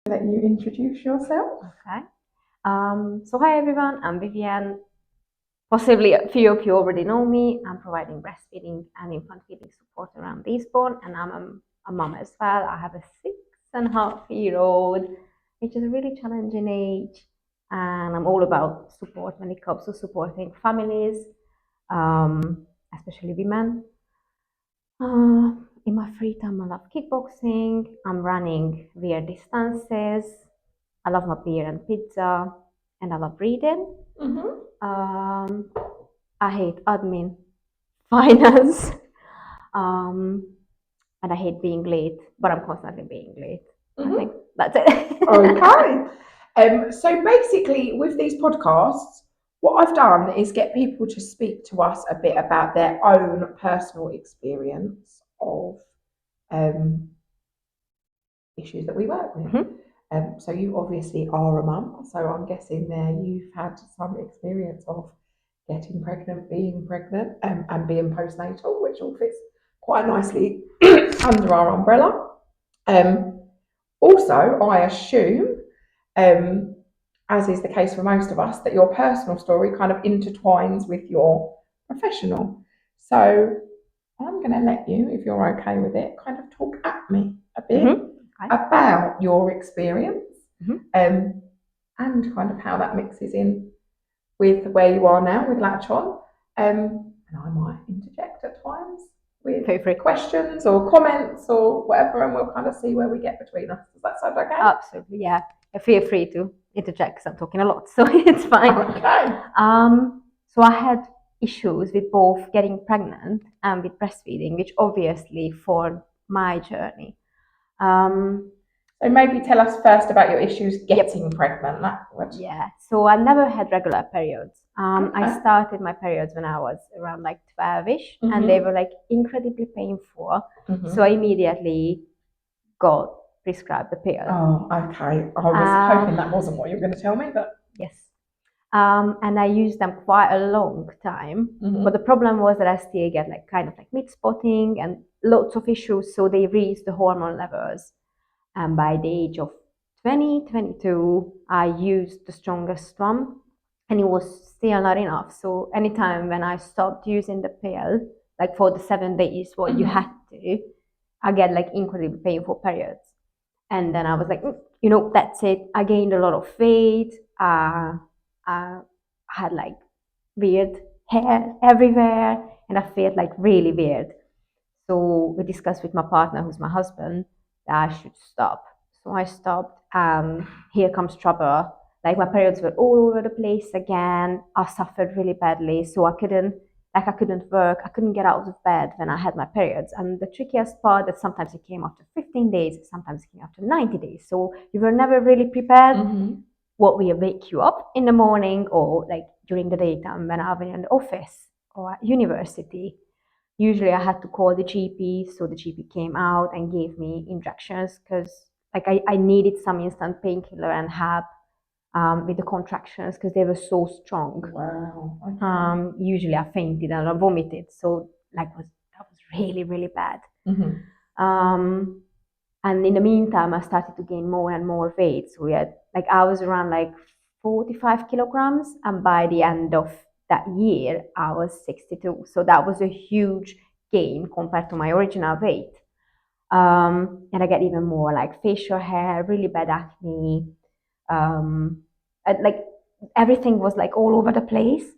Let you introduce yourself. Okay. So hi everyone, I'm Vivien. Possibly a few of you already know me. I'm providing breastfeeding and infant feeding support around Eastbourne, and I'm a mom as well. I have a 6.5-year-old, which is a really challenging age, and I'm all about support when it comes to supporting families, especially women. In my free time, I love kickboxing. I'm running weird distances. I love my beer and pizza, and I love reading. Um, I hate admin, finance, um, and I hate being late, but I'm constantly being late. I think that's it. Okay. So basically, with these podcasts, what I've done is get people to speak to us a bit about their own personal experience of issues that we work with. So you obviously are a mum, so I'm guessing there you've had some experience of getting pregnant, being pregnant, and being postnatal, which all fits quite nicely under our umbrella. Also, I assume, as is the case for most of us, that your personal story kind of intertwines with your professional. So I'm going to let you, if you're okay with it, kind of talk at me a bit about your experience and kind of how that mixes in with where you are now with Latch On. And I might interject at times with questions or comments or whatever, and we'll kind of see where we get between us. Does that sound okay? Absolutely, yeah. Feel free to interject because I'm talking a lot, so it's fine. Okay. So I had issues with both getting pregnant and with breastfeeding, which obviously formed my journey. So maybe tell us first about your issues getting pregnant. Yeah, so I never had regular periods. I started my periods when I was around like 12-ish, and they were like incredibly painful. So I immediately got prescribed the pill. Oh, okay. I was hoping that wasn't what you were going to tell me, but yes. And I used them quite a long time. But the problem was that I still get like kind of like mid spotting and lots of issues. So they raised the hormone levels. And by the age of 2022, I used the strongest one, and it was still not enough. So anytime when I stopped using the pill, like for the 7 days, what you had to, I get like incredibly painful periods. And then I was like, that's it. I gained a lot of weight. I had like weird hair everywhere, and I felt like really weird. So we discussed with my partner, who's my husband, that I should stop. So I stopped. Here comes trouble. Like my periods were all over the place again. I suffered really badly, so I couldn't work. I couldn't get out of bed when I had my periods. And the trickiest part that sometimes it came after 15 days, sometimes it came after 90 days. So you were never really prepared. What will wake you up in the morning or like during the daytime when I was in the office or at university. Usually I had to call the GP, so the GP came out and gave me injections because like I needed some instant painkiller and help with the contractions because they were so strong. Wow. Okay. Usually I fainted and I vomited, so that was really, really bad. And in the meantime, I started to gain more and more weight. So I was around like 45 kilograms, and by the end of that year, I was 62. So that was a huge gain compared to my original weight. And I get even more like facial hair, really bad acne. Like everything was like all over the place.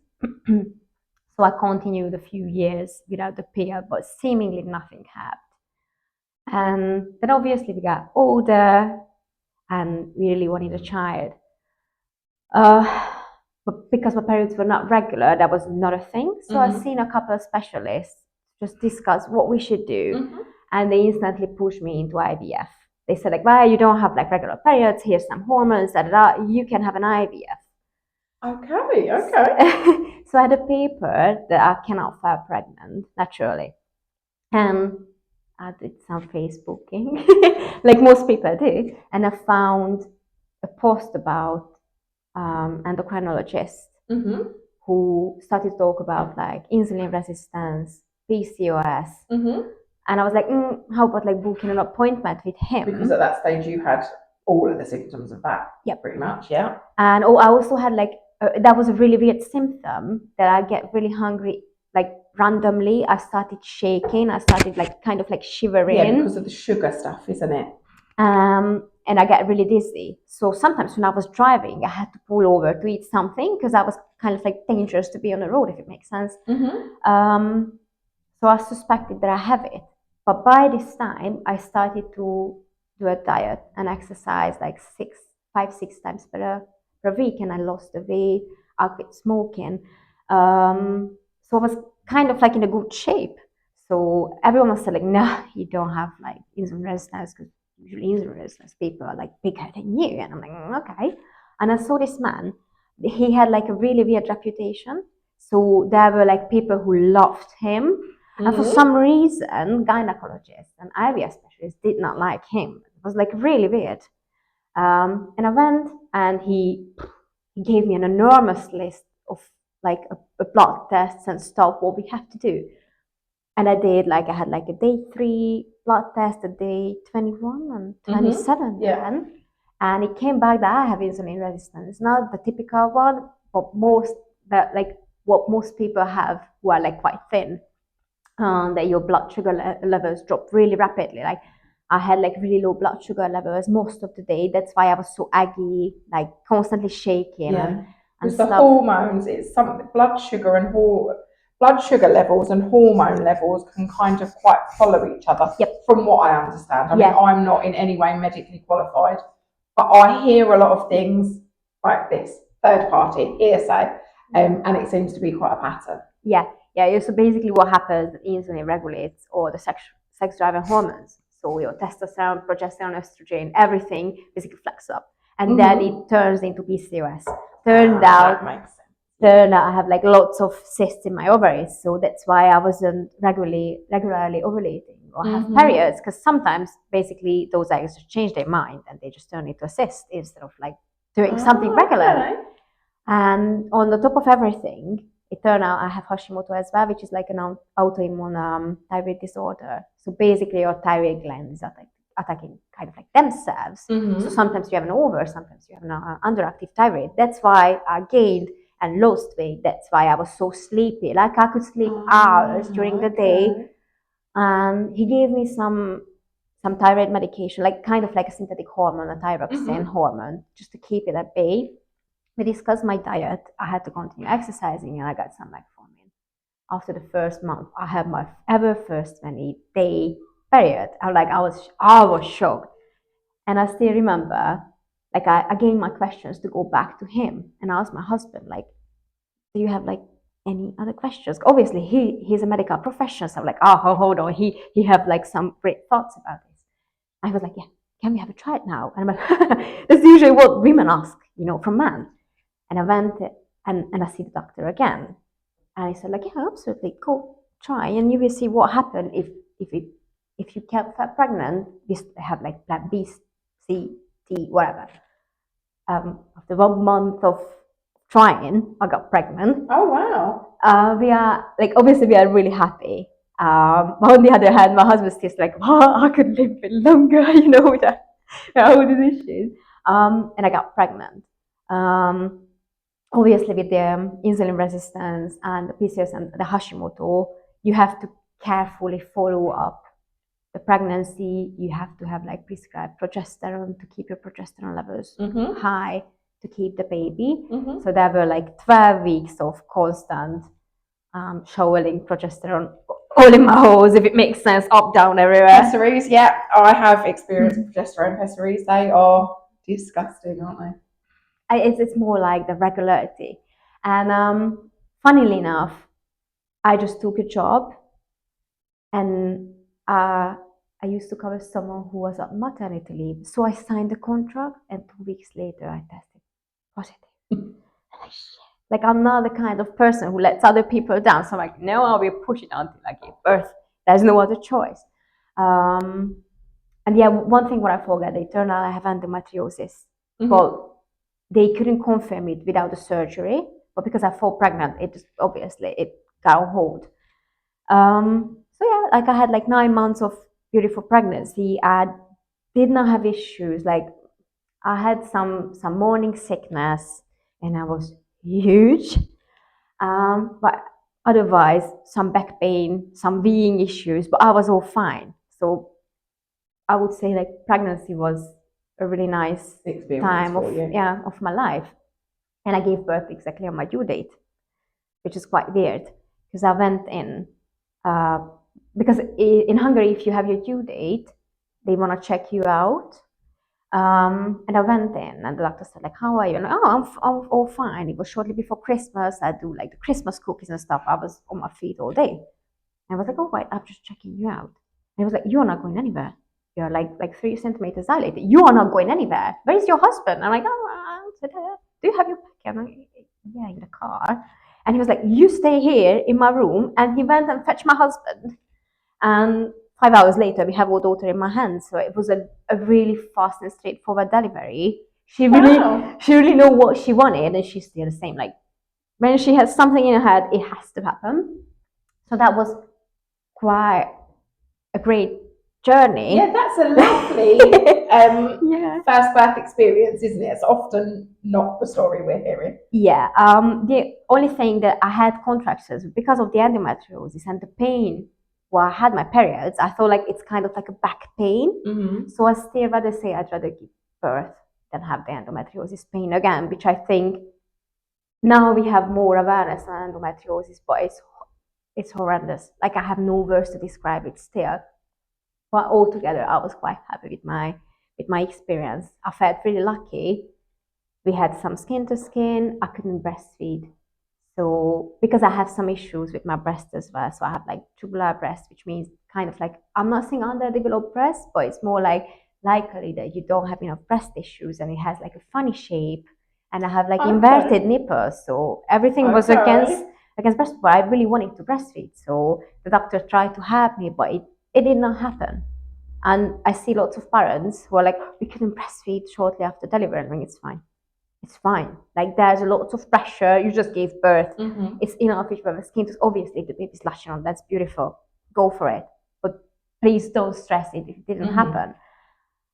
So I continued a few years without the pill, but seemingly nothing happened. And then obviously we got older and we really wanted a child. But because my periods were not regular, that was not a thing. So I've seen a couple of specialists just discuss what we should do. And they instantly pushed me into IVF. They said like, well, you don't have like regular periods, here's some hormones, you can have an IVF. Okay. So I had a paper that I cannot fall pregnant naturally. And I did some Facebooking, like most people do, and I found a post about endocrinologists who started to talk about like insulin resistance, PCOS, and I was like, how about like booking an appointment with him? Because at that stage you had all of the symptoms of that. Yep. Pretty much, yeah. And I also had like that was a really weird symptom that I get really hungry like randomly. I started shaking. I started like kind of like shivering. Yeah, because of the sugar stuff, isn't it? And I get really dizzy. So sometimes when I was driving, I had to pull over to eat something because I was kind of like dangerous to be on the road, if it makes sense. So I suspected that I have it. But by this time, I started to do a diet and exercise like 5, 6 times per week, and I lost the weight. I quit smoking. So I was kind of like in a good shape. So everyone was like, "No, you don't have like insulin resistance because usually insulin resistance people are like bigger than you." And I'm like, "Okay." And I saw this man. He had like a really weird reputation. So there were like people who loved him. And for some reason, gynecologists and IVF specialists did not like him. It was like really weird. And I went and he gave me an enormous list of like a blood tests and stuff, what we have to do. And I did like, I had like a day 3 blood test, a day 21 and 27 then. And it came back that I have insulin resistance. Not the typical one, but what most people have who are like quite thin. That your blood sugar levels drop really rapidly. Like I had like really low blood sugar levels most of the day. That's why I was so aggy, like constantly shaking. Yeah, and because the hormones, it's something, blood sugar levels and hormone levels can kind of quite follow each other. Yep. From what I understand. I mean, I'm not in any way medically qualified, but I hear a lot of things like this, third party, hearsay, and it seems to be quite a pattern. Yeah. So basically what happens, insulin regulates all the sex-driven hormones. So your testosterone, progesterone, estrogen, everything basically flex up. And then it turns into PCOS. Turned out I have like lots of cysts in my ovaries. So that's why I wasn't regularly ovulating or have periods. Because sometimes basically those eggs just change their mind and they just turn into a cyst instead of like doing something regular. Okay. And on the top of everything, it turned out I have Hashimoto as well, which is like an autoimmune thyroid disorder. So basically, your thyroid glands are attacking kind of like themselves. So sometimes you have an over, sometimes you have an underactive thyroid. That's why I gained and lost weight. That's why I was so sleepy. Like I could sleep hours during the day. And he gave me some thyroid medication, like kind of like a synthetic hormone, a thyroxine hormone, just to keep it at bay. We discussed my diet. I had to continue exercising, and I got some metformin. After the first month, I had my ever first 20-day period. I was shocked, and I still remember, like I gained my questions to go back to him, and I asked my husband, like, "Do you have like any other questions?" Obviously, he's a medical professional, so I'm like, "Oh, hold on, he have like some great thoughts about this." I was like, "Yeah, can we have a try it now?" And I'm like, that's usually what women ask, from men. And I went and I see the doctor again. And he said, like, "Yeah, absolutely, go try, and you will see what happened if you get pregnant. This have like plan B, C, D, whatever." After 1 month of trying, I got pregnant. Oh wow! We are like, obviously we are really happy. But on the other hand, my husband's just like, "Oh, I could live a bit longer," with all these issues. And I got pregnant. Obviously, with the insulin resistance and the PCOS and the Hashimoto, you have to carefully follow up the pregnancy. You have to have like prescribed progesterone to keep your progesterone levels high to keep the baby. So there were like 12 weeks of constant showering progesterone all in my hose, if it makes sense, up, down, everywhere. Pessaries, yeah, I have experienced progesterone pessaries. They are disgusting, aren't they? It's more like the regularity. And funnily enough, I just took a job, and I used to cover someone who was on maternity leave. So I signed the contract, and 2 weeks later I tested positive. Like, I'm not the kind of person who lets other people down. So I'm like, no, I will push it until I give birth. There's no other choice. And yeah, one thing what I forgot, it turned out I have endometriosis. But they couldn't confirm it without the surgery. But because I fell pregnant, it got on hold. So yeah, like I had like 9 months of beautiful pregnancy. I did not have issues like I had some morning sickness, and I was huge. But otherwise, some back pain, some weeing issues, but I was all fine. So I would say like pregnancy was a really nice Experience time for you. of my life, and I gave birth exactly on my due date, which is quite weird because I went in uh, because in Hungary, if you have your due date, they want to check you out. And I went in, and the doctor said, like, how are you? And I'm all fine. It was shortly before Christmas. I do like the Christmas cookies and stuff. I was on my feet all day. And I was like, all right, I'm just checking you out. And he was like, you're not going anywhere. You're like 3 centimeters dilated. You are not going anywhere. Where is your husband? I'm like, oh, do you have your packet? I'm like, yeah, in the car. And he was like, you stay here in my room. And he went and fetched my husband. And 5 hours later, we have our daughter in my hands. So it was a really fast and straightforward delivery. She really knew what she wanted, and she's still the same. Like when she has something in her head, it has to happen. So that was quite a great journey. Yeah, that's a lovely first birth experience, isn't it? It's often not the story we're hearing. Yeah. The only thing that I had contractions because of the endometriosis and the pain. Well, I had my periods. I thought like it's kind of like a back pain. Mm-hmm. So I still rather say I'd rather give birth than have the endometriosis pain again, which I think now we have more awareness on endometriosis, but it's horrendous. Like I have no words to describe it still. But altogether, I was quite happy with my experience. I felt really lucky. We had some skin to skin. I couldn't breastfeed. So because I have some issues with my breast as well, so I have like tubular breast, which means kind of like I'm not saying underdeveloped breast, but it's more like likely that you don't have enough breast tissues, and it has like a funny shape, and I have like inverted nipples, so everything was against breast. But I really wanted to breastfeed, so the doctor tried to help me, but it did not happen. And I see lots of parents who are like, we couldn't breastfeed shortly after delivery. I mean, it's fine. It's fine. Like there's a lot of pressure. You just gave birth. Mm-hmm. It's enough if you have a skin. Obviously, the baby's latching on. That's beautiful. Go for it. But please don't stress it if it didn't happen.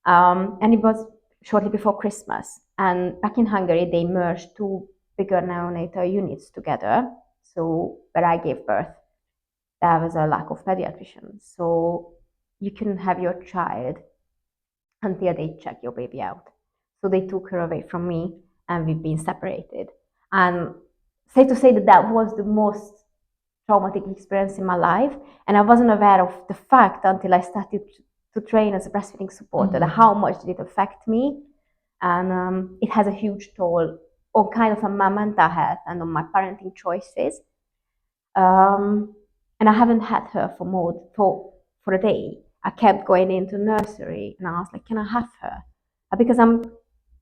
And it was shortly before Christmas. And back in Hungary, they merged two bigger neonatal units together. So where I gave birth, there was a lack of pediatricians. So you couldn't have your child until they check your baby out. So they took her away from me, and we've been separated. And safe to say that that was the most traumatic experience in my life. And I wasn't aware of the fact until I started to train as a breastfeeding supporter, mm-hmm. how much did it affect me. And it has a huge toll on kind of on my mental health and on my parenting choices. And I haven't had her for a day. I kept going into nursery, and I was like, "Can I have her?" Because I'm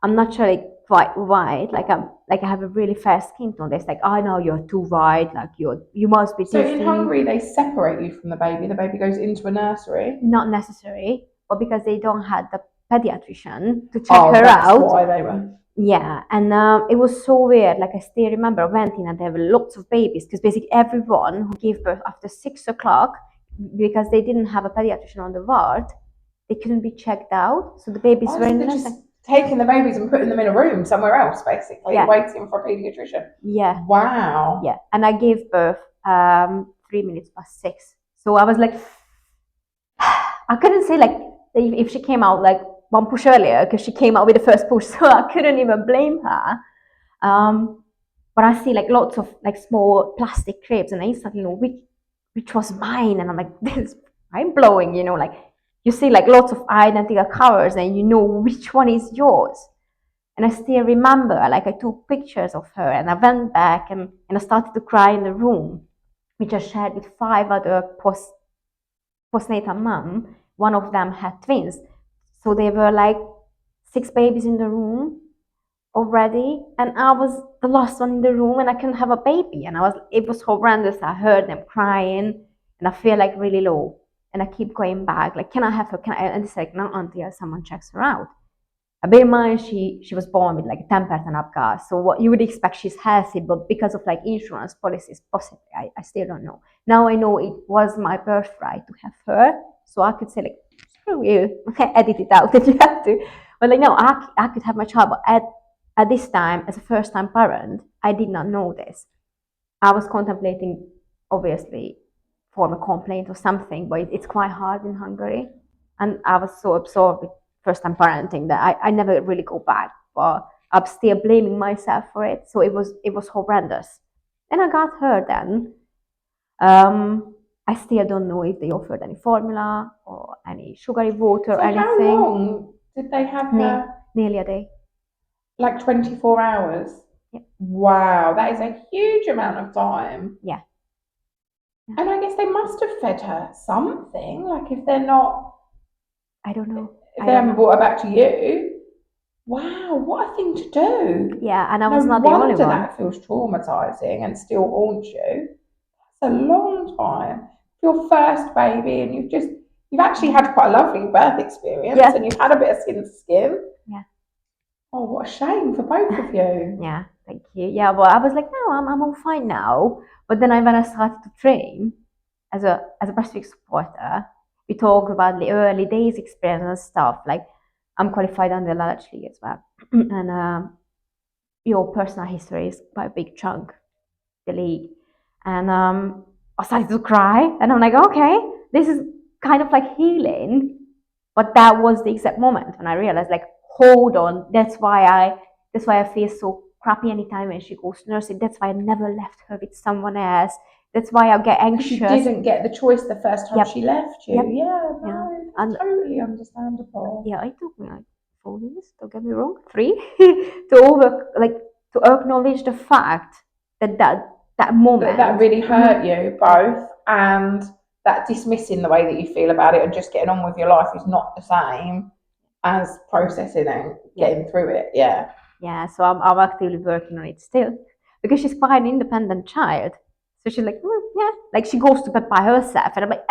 naturally quite white. Like I have a really fair skin tone. It's like, "Oh no, you're too white. Like you must be." So in Hungary, they separate you from the baby. The baby goes into a nursery. Not necessary, but because they don't have the pediatrician to check her out. That's why they were. Yeah, and it was so weird. Like I still remember I went in and there were lots of babies because basically everyone who gave birth after 6 o'clock, because they didn't have a pediatrician on the ward, they couldn't be checked out. So the babies were in the just taking the babies and putting them in a room somewhere else, basically, waiting for a pediatrician. Yeah. Wow. Yeah, and I gave birth 3 minutes past 6. So I was like, I couldn't say like if she came out like one push earlier because she came out with the first push, so I couldn't even blame her. But I see like lots of like small plastic cribs, and I instantly know which was mine, and I'm like, this is mind blowing, like you see like lots of identical covers, and you know which one is yours. And I still remember, like I took pictures of her, and I went back and I started to cry in the room, which I shared with 5 other postnatal mom. One of them had twins. So there were like 6 babies in the room already, and I was the last one in the room, and I couldn't have a baby. And it was horrendous. I heard them crying, and I feel like really low. And I keep going back, like, can I have her? And it's like, no, until someone checks her out. Bear in mind, she was born with like a 10% up gas. So what you would expect, she's healthy, but because of like insurance policies, possibly, I still don't know. Now I know it was my birthright to have her. So I could say like, screw you, edit it out if you have to. But like, no, I could have my child. But at this time, as a first time parent, I did not know this. I was contemplating, obviously, form a complaint or something, but it's quite hard in Hungary. And I was so absorbed with first time parenting that I never really go back. But I'm still blaming myself for it. So it was horrendous. And I got her then. I still don't know if they offered any formula or any sugary water or So how anything. long did they have her? Nearly a day. Like 24 hours? Yeah. Wow, that is a huge amount of time. Yeah. And I guess they must have fed her something. Like if they're not, I don't know. if they haven't brought her back to you. Wow, what a thing to do. Yeah, and I No was not the only wonder one. that feels traumatizing and still haunts you. That's a long time. Your first baby, and you've actually had quite a lovely birth experience, Yeah. and you've had a bit of skin to skin. Yeah. Oh, what a shame for both of you. Yeah, thank you. Yeah, well, I was like, no, I'm all fine now. But then when I started to train as a breastfeeding supporter, we talk about the early days experience and stuff. Like, I'm qualified under large league as well, and your personal history is quite a big chunk, the league. And I started to cry, and I'm like, okay, this is kind of like healing. But that was the exact moment when I realized, like, hold on, that's why I feel so crappy anytime when she goes to nursing. That's why I never left her with someone else. That's why I get Because anxious. you didn't get the choice the first time Yep. she left you. Yep. Yeah, no, Yeah. that's And totally understandable. yeah, it took me like 4 years, don't get me wrong, 3, to acknowledge the fact that moment. That really hurt you both, and that dismissing the way that you feel about it and just getting on with your life is not the same as processing and getting through it. Yeah. Yeah, so I'm actively working on it still because she's quite an independent child. So she's like, yeah, like she goes to bed by herself, and I'm like,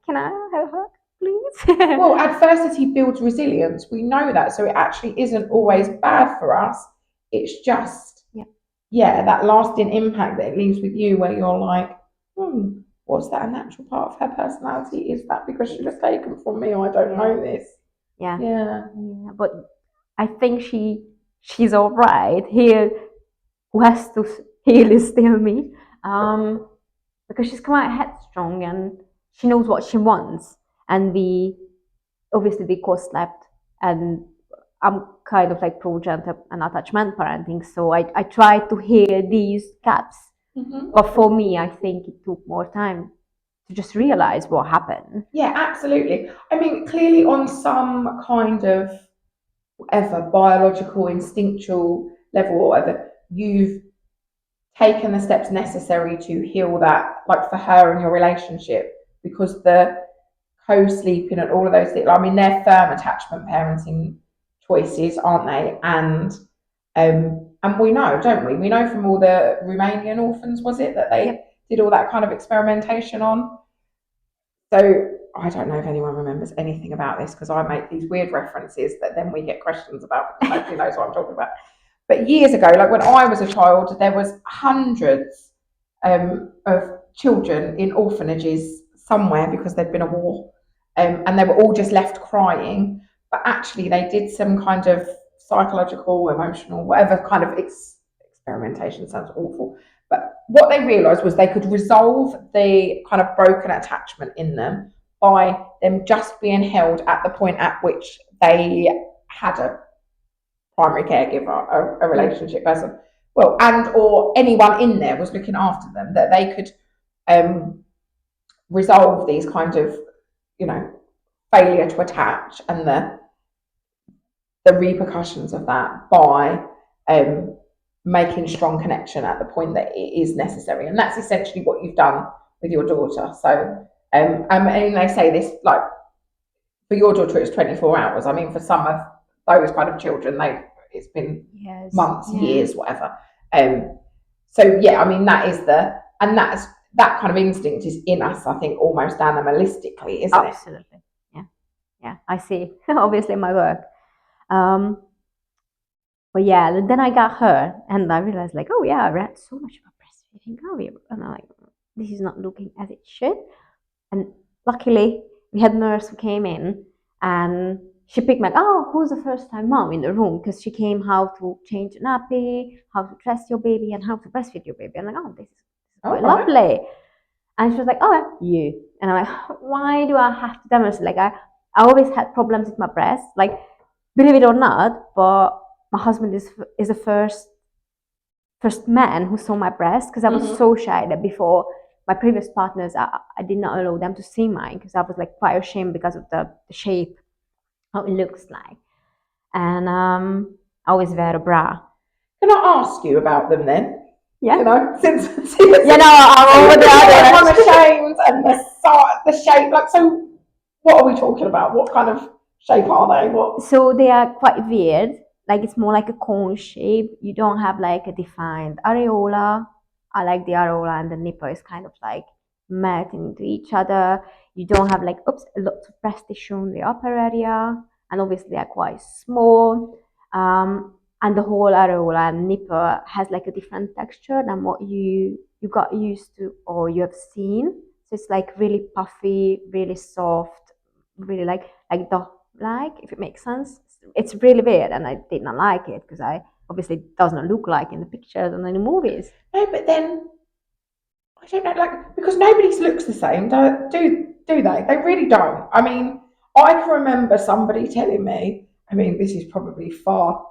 can I have her, please? Well, adversity builds resilience. We know that, so it actually isn't always bad for us. It's just, yeah, that lasting impact that it leaves with you, where you're like, was that a natural part of her personality? Is that because she was taken from me? I don't know this. Yeah, but I think she's all right. Here, who has to heal is still me, because she's quite headstrong and she knows what she wants. And we obviously co-slept, and I'm kind of like pro-gender and attachment parenting, so I try to heal these gaps. But for me, I think it took more time to just realize what happened. Yeah, absolutely. I mean, clearly on some kind of whatever biological, instinctual level or whatever, you've taken the steps necessary to heal that, like for her and your relationship, because the co-sleeping and all of those things, I mean, they're firm attachment parenting choices, aren't they? And we know, don't we? We know from all the Romanian orphans, was it, that they did all that kind of experimentation on? So I don't know if anyone remembers anything about this, because I make these weird references that then we get questions about because nobody knows what I'm talking about. But years ago, like when I was a child, there was hundreds of children in orphanages somewhere because there'd been a war, and they were all just left crying. But actually, they did some kind of psychological, emotional, whatever kind of experimentation. Sounds awful. But what they realised was they could resolve the kind of broken attachment in them by them just being held at the point at which they had a primary caregiver, a relationship person, well, and or anyone in there was looking after them, that they could resolve these kind of, failure to attach and the repercussions of that by making strong connection at the point that it is necessary. And that's essentially what you've done with your daughter. So I mean, they say this, like, for your daughter it's 24 hours. I mean, for some of those kind of children, it's been months, years, whatever. So yeah, I mean, that kind of instinct is in us, I think, almost animalistically, isn't it? Absolutely. Yeah, I see. Obviously my work. But yeah, then I got her, and I realized, like, oh yeah, I read so much about breastfeeding, and I'm like, this is not looking as it should. And luckily, we had a nurse who came in, and she picked like, oh, who's the first time mom in the room? Because she came how to change a nappy, how to dress your baby, and how to breastfeed your baby. I'm like, oh, this is quite lovely. And she was like, oh, you. And I'm like, why do I have to demonstrate? Like, I always had problems with my breast. Like, believe it or not, but my husband is the first man who saw my breast, because I was so shy that before my previous partners, I did not allow them to see mine because I was like quite ashamed because of the shape, how it looks like. And I always wear a bra. Can I ask you about them then? Yeah. You know, since I'm over the other. I'm ashamed, and the shape. Like, so what are we talking about? What kind of shape are they? What? So they are quite weird. Like, it's more like a cone shape. You don't have like a defined areola. I like the areola, and the nipple is kind of like melting into each other. You don't have like lots of breast tissue in the upper area, and obviously they are quite small. And the whole areola and nipple has like a different texture than what you got used to or you have seen. So it's like really puffy, really soft, really like if it makes sense. It's really weird, and I did not like it because I obviously it does not look like in the pictures and in the movies. No, but then I don't know, like, because nobody's looks the same, do they? They really don't. I mean, I can remember somebody telling me. I mean, this is probably far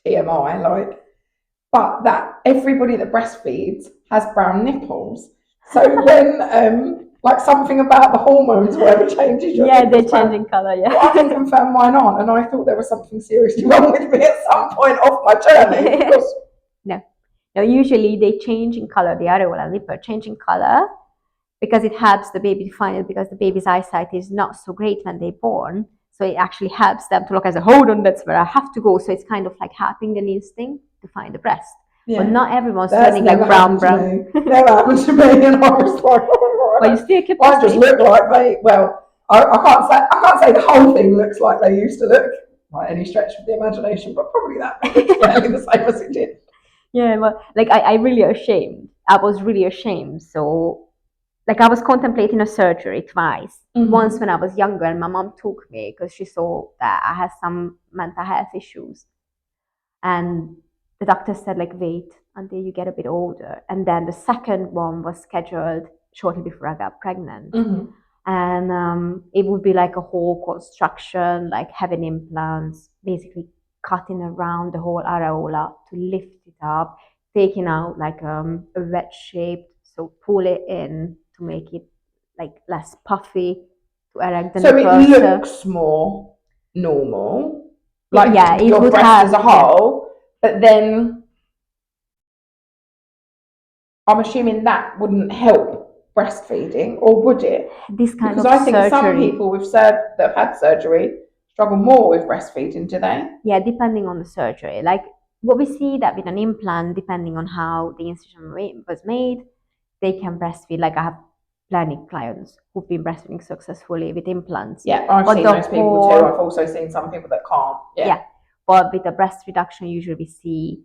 TMI, like, but that everybody that breastfeeds has brown nipples. So when like something about the hormones, whatever changes your yeah, they're changing color. Yeah, well, I can confirm mine aren't, and I thought there was something seriously wrong with me at some point off my journey. Because no, usually they change in color. The areola and nipple change in color because it helps the baby to find it, because the baby's eyesight is not so great when they're born. So it actually helps them to look as a hold on, that's where I have to go. So it's kind of like helping an instinct to find the breast. Yeah. But not everyone's turning like brown. Never happened to me, and I was like, oh, but you still keep. I just look like they. Well, I can't say the whole thing looks like they used to look by any stretch of the imagination, but probably that exactly the same as it did. Yeah, but like I really ashamed. I was really ashamed. So like I was contemplating a surgery twice. Once when I was younger, and my mom took me because she saw that I had some mental health issues, and the doctor said like wait until you get a bit older. And then the second one was scheduled shortly before I got pregnant. And it would be like a whole construction, like having implants, basically cutting around the whole areola to lift it up, taking out like a wedge shape, so pull it in to make it like less puffy, to erect the nipples. So it looks more normal, like yeah, your breast as a whole, but then I'm assuming that wouldn't help breastfeeding, or would it? This kind because of I think surgery. some people that have had surgery struggle more with breastfeeding, do they? Yeah, depending on the surgery. Like what we see that with an implant, depending on how the incision was made, they can breastfeed. Like I have plenty of clients who've been breastfeeding successfully with implants. Yeah, I've seen those people too. I've also seen some people that can't. Yeah. But with the breast reduction, usually we see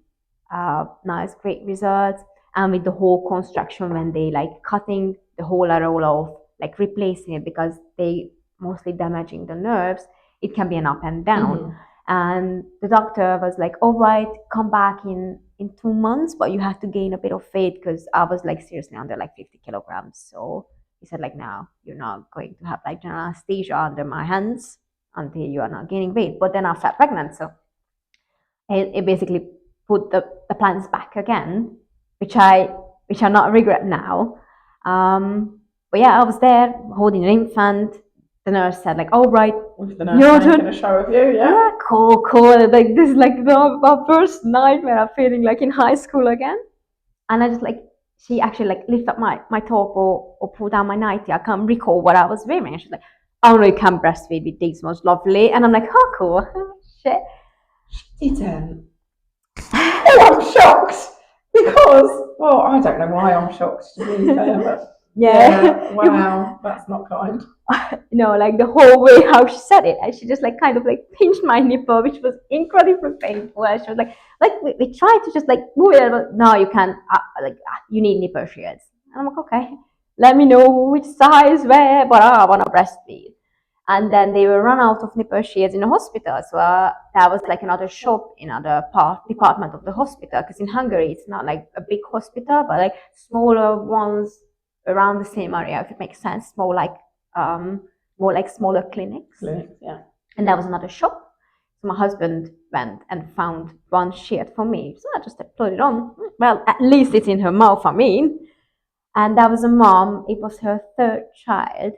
nice, great results. And with the whole construction, when they like cutting the whole areola off, like replacing it because they mostly damaging the nerves, it can be an up and down. And the doctor was like, all right, come back in 2 months, but you have to gain a bit of weight, because I was like seriously under like 50 kilograms. So he said like, no, you're not going to have like general anesthesia under my hands until you are not gaining weight. But then I felt pregnant, so it basically put the plans back again, which I not regret now. But yeah, I was there holding an infant. The nurse said like, "All right, the nurse making a show of you, yeah, cool." Like this is like my first nightmare. I'm feeling like in high school again, and I just like she actually like lift up my top or pull down my nightie. I can't recall what I was wearing. And she's like, "Oh no, you can't breastfeed with these, most lovely." And I'm like, "Oh, cool." Shit. She didn't. Oh, I'm shocked because, well, I don't know why I'm shocked, to be fair, but yeah, wow, that's not kind. No, like the whole way how she said it, and she just like kind of like pinched my nipple, which was incredibly painful. And she was like we tried to just like move it, but no, you can't. You need nipple shears. And I'm like, okay, let me know which size, where, but I want to breastfeed. And then they were run out of nipple shears in the hospital. So that was like another shop in another department of the hospital. Because in Hungary, it's not like a big hospital, but like smaller ones around the same area, if it makes sense. More like smaller clinics. Yeah. And that was another shop. So my husband went and found one sheet for me. So I just put it on. Well, at least it's in her mouth, I mean. And that was a mom. It was her third child,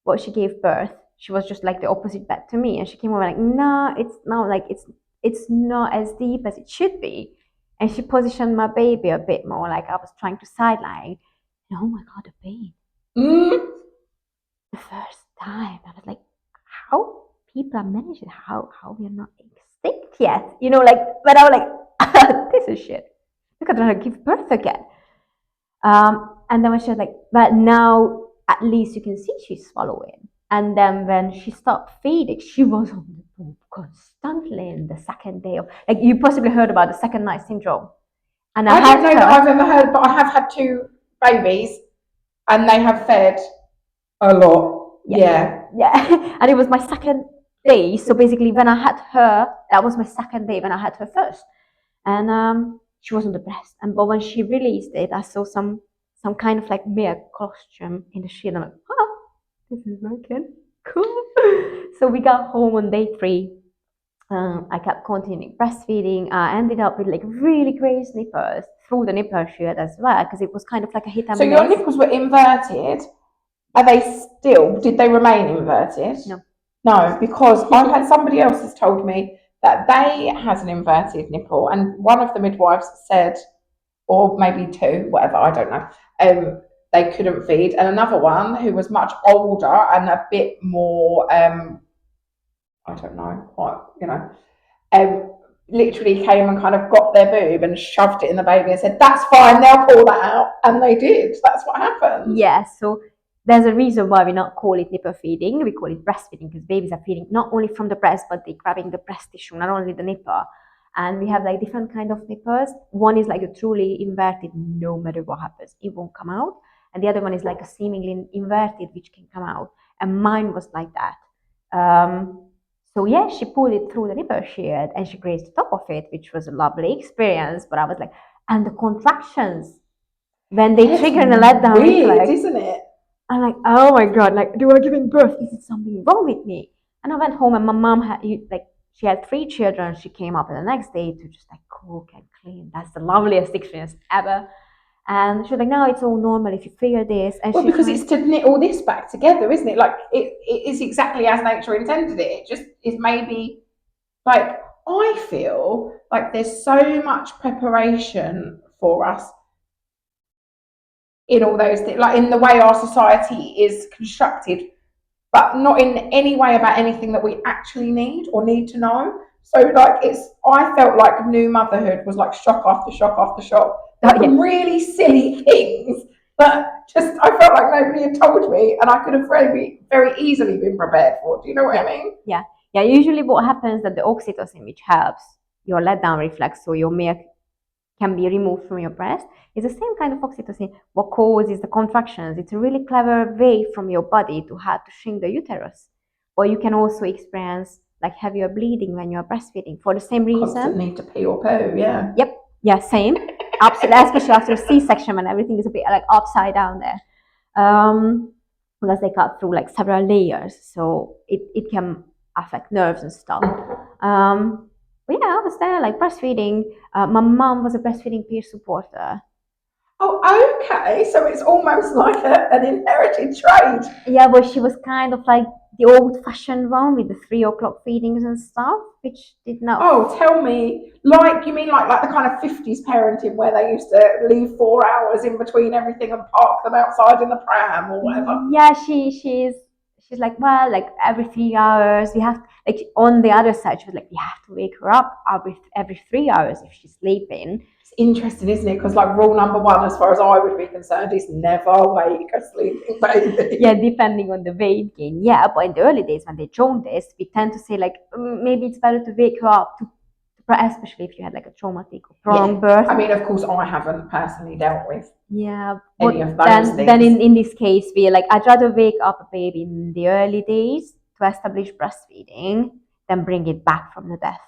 what she gave birth. She was just like the opposite back to me. And she came over like, no, it's not like it's not as deep as it should be. And she positioned my baby a bit more, like I was trying to sideline. And oh my god, the pain. The first time. I was like, how people are managing, how we're not extinct yet. Like, but I was like, this is shit. Look at her give birth again. And then when she was like, but now at least you can see she's swallowing. And then when she stopped feeding, she was on the poop constantly in the second day of, like, you possibly heard about the second night syndrome. And I don't know that I've ever heard, but I have had 2 babies and they have fed a lot. Yeah. And it was my second day. So basically when I had her, that was my second day when I had her first. And she was on the breast. But when she released it, I saw some kind of like milk costume in the sheet. I'm like, oh, this is working. Cool. So we got home on day 3. I kept continuing breastfeeding. I ended up with like really great nipples through the nipple sheet as well, because it was kind of like a hit and miss. So your nipples were inverted. Are they still? Did they remain inverted? No. No, because I've had somebody else has told me that they has an inverted nipple, and one of the midwives said, or maybe 2, whatever, I don't know, they couldn't feed, and another one who was much older and a bit more, I don't know, quite, literally came and kind of got their boob and shoved it in the baby and said, that's fine, they'll pull that out, and they did. That's what happened. Yeah, so there's a reason why we not call it nipple feeding, we call it breastfeeding, because babies are feeding not only from the breast, but they're grabbing the breast tissue, not only the nipple. And we have like different kind of nipples. One is like a truly inverted, no matter what happens, it won't come out. And the other one is like a seemingly inverted, which can come out. And mine was like that. So yeah, she pulled it through the nipple sheet and she grazed the top of it, which was a lovely experience. But I was like, and the contractions, when they trigger in a letdown reflex, isn't it? I'm like, oh my god, like, do I giving birth? Is it something wrong with me? And I went home and my mom had she had 3 children. She came up the next day to just like cook and clean. That's the loveliest experience ever. And she was like, no, it's all normal if you feel this. And well, because it's to knit all this back together, isn't it? Like it is exactly as nature intended it. It just is maybe like, I feel like there's so much preparation for us in all those things, like in the way our society is constructed, but not in any way about anything that we actually need or need to know. So like I felt like new motherhood was like shock after shock after shock. Like really silly things that just I felt like nobody had told me, and I could have very, very easily been prepared for. Do you know what I mean? Yeah. Usually, what happens is that the oxytocin, which helps your letdown reflex, so your milk can be removed from your breast, is the same kind of oxytocin. What causes the contractions? It's a really clever way from your body to how to shrink the uterus. Or you can also experience like heavier bleeding when you're breastfeeding for the same reason. Constant need to pee or poo, yeah. Yep. Yeah, same. Absolutely, especially after a C-section when everything is a bit like upside down there. Because they cut through like several layers, so it can affect nerves and stuff. But yeah, I was there like breastfeeding. My mom was a breastfeeding peer supporter. Oh, okay. So it's almost like an inherited trait. Yeah, but she was kind of like the old-fashioned one with the 3 o'clock feedings and stuff, which did not. Oh, tell me, like you mean like the kind of 50s parenting where they used to leave 4 hours in between everything and park them outside in the pram or whatever? Yeah, she's like, well, like every 3 hours we have like on the other side she was like, we have to wake her up every 3 hours if she's sleeping. It's interesting, isn't it? Because like rule number 1, as far as I would be concerned, is never wake a sleeping baby. Yeah, depending on the weight gain. Yeah, but in the early days when they jaundice, we tend to say like maybe it's better to wake her up especially if you had like a traumatic or prolonged birth. I mean, of course, I haven't personally dealt with any of those things. Then in this case, we're like, I'd rather wake up a baby in the early days to establish breastfeeding than bring it back from the death.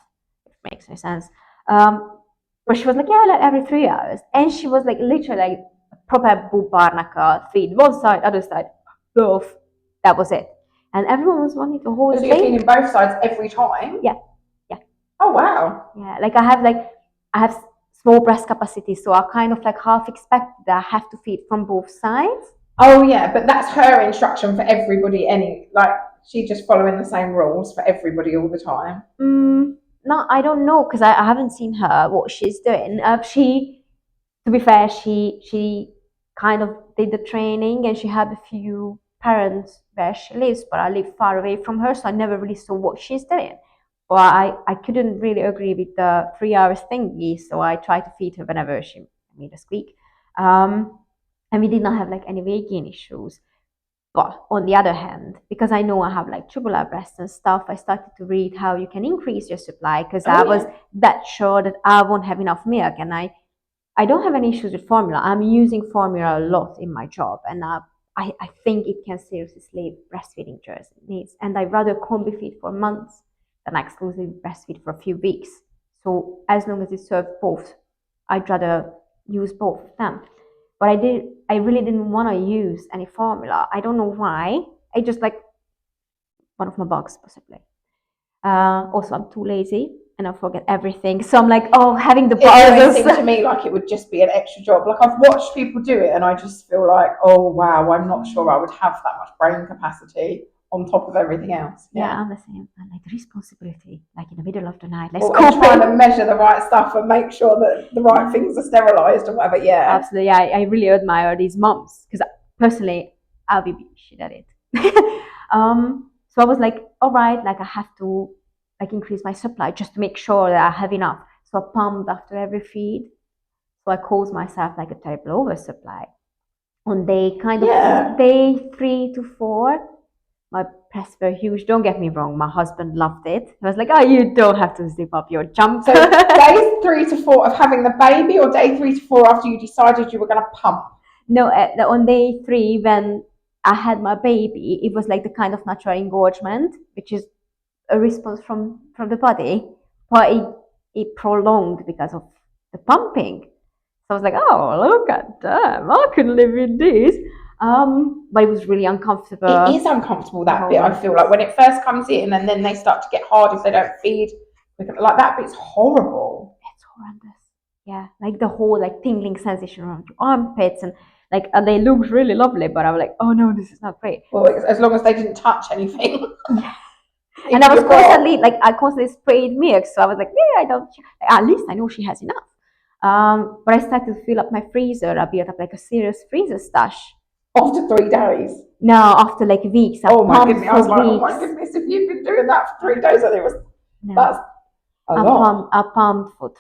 If it makes no sense. But she was like, yeah, like every 3 hours. And she was like literally like proper boob barnacle, feed one side, other side, both. That was it. And everyone was wanting to hold So the you're baby. feeding both sides every time? Yeah. Oh wow. Yeah, like I have small breast capacity, so I kind of like half expect that I have to feed from both sides. Oh yeah, but that's her instruction for everybody. She just following the same rules for everybody all the time. No, I don't know because I haven't seen her what she's doing. To be fair, she kind of did the training and she had a few parents where she lives, but I live far away from her, so I never really saw what she's doing. But I couldn't really agree with the 3 hours thingy, so I tried to feed her whenever she made a squeak. And we did not have like any weight gain issues. But on the other hand, because I know I have like tubular breasts and stuff, I started to read how you can increase your supply because I was that sure that I won't have enough milk. And I don't have any issues with formula. I'm using formula a lot in my job, and I think it can seriously save breastfeeding needs. And I'd rather combi feed for months than exclusively breastfeed for a few weeks. So as long as it serves both, I'd rather use both of them. But I really didn't want to use any formula. I don't know why. I just like one of my bugs possibly. Also, I'm too lazy and I forget everything. So I'm like, oh, having the It always buzzers. seemed to me like it would just be an extra job. Like I've watched people do it, and I just feel like, oh wow, I'm not sure I would have that much brain capacity on top of everything else. Yeah, I'm the same. And like the responsibility, like in the middle of the night, let's Well, cope and trying to measure the right stuff and make sure that the right things are sterilised and whatever. Yeah, absolutely. Yeah, I really admire these moms because personally, I'll be shit at it. So I was like, all right, like I have to like increase my supply just to make sure that I have enough. So I pumped after every feed. So I caused myself like a terrible oversupply. On day day 3 to 4, my breasts were huge. Don't get me wrong, my husband loved it. He was like, oh, you don't have to zip up your jump. So day 3 to 4 of having the baby, or day 3 to 4 after you decided you were going to pump? No, on day 3 when I had my baby, it was like the kind of natural engorgement, which is a response from the body, but it prolonged because of the pumping. So I was like, oh, look at them, I can live with this. But it was really uncomfortable. It is uncomfortable, that bit. I feel like when it first comes in and then they start to get hard if they don't feed, like that bit's horrible. It's horrendous. Yeah, like the whole like tingling sensation around your armpits and like they looked really lovely, but I was like, oh no, this is not great. Well, as long as they didn't touch anything. Yeah. And I was constantly like I constantly sprayed milk, so I was like, yeah, I don't. At least I know she has enough. But I started to fill up my freezer. I built up like a serious freezer stash. After 3 days? No, after like weeks. Oh my goodness! I was like, oh my goodness! If you've been doing that for 3 days, and it was that's a lot. I pumped for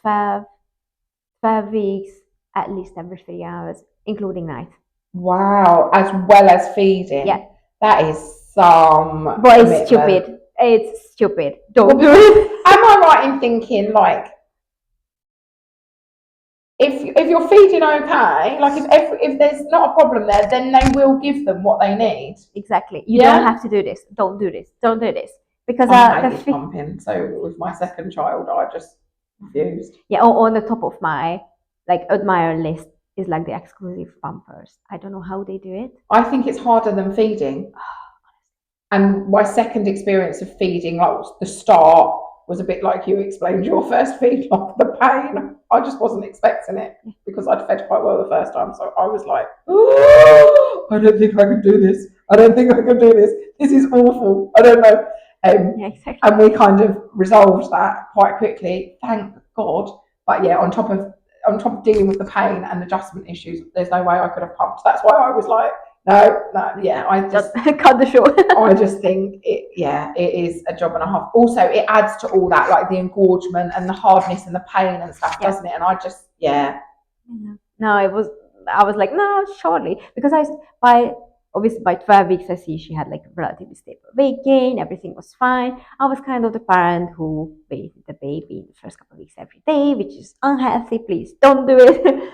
12 weeks, at least every 3 hours, including night. Wow! As well as feeding. Yeah, that is some. But it's stupid. It's stupid. Don't do it. Am I right in thinking like if you're feeding okay, like if there's not a problem there, then they will give them what they need. Exactly. You don't have to do this. Don't do this. Don't do this. Because I hated pumping. So with my second child, I just refused. Yeah. On the top of my like admire list is like the exclusive pumpers. I don't know how they do it. I think it's harder than feeding. And my second experience of feeding, like the start, was a bit like you explained your first feed, like the pain. I just wasn't expecting it because I'd fed quite well the first time. So I was like, oh, I don't think I can do this. I don't think I can do this. This is awful. I don't know. Yeah, exactly. And we kind of resolved that quite quickly, thank God. But yeah, on top of dealing with the pain and adjustment issues, there's no way I could have pumped. That's why I was like, no, yeah, I just cut the short. I just think it is a job and a half. Also, it adds to all that, like the engorgement and the hardness and the pain and stuff, doesn't it? And I just, No, I was like, no, surely. Because obviously by 12 weeks, I see she had like relatively stable weight gain, everything was fine. I was kind of the parent who bathed the baby in the first couple of weeks every day, which is unhealthy. Please don't do it.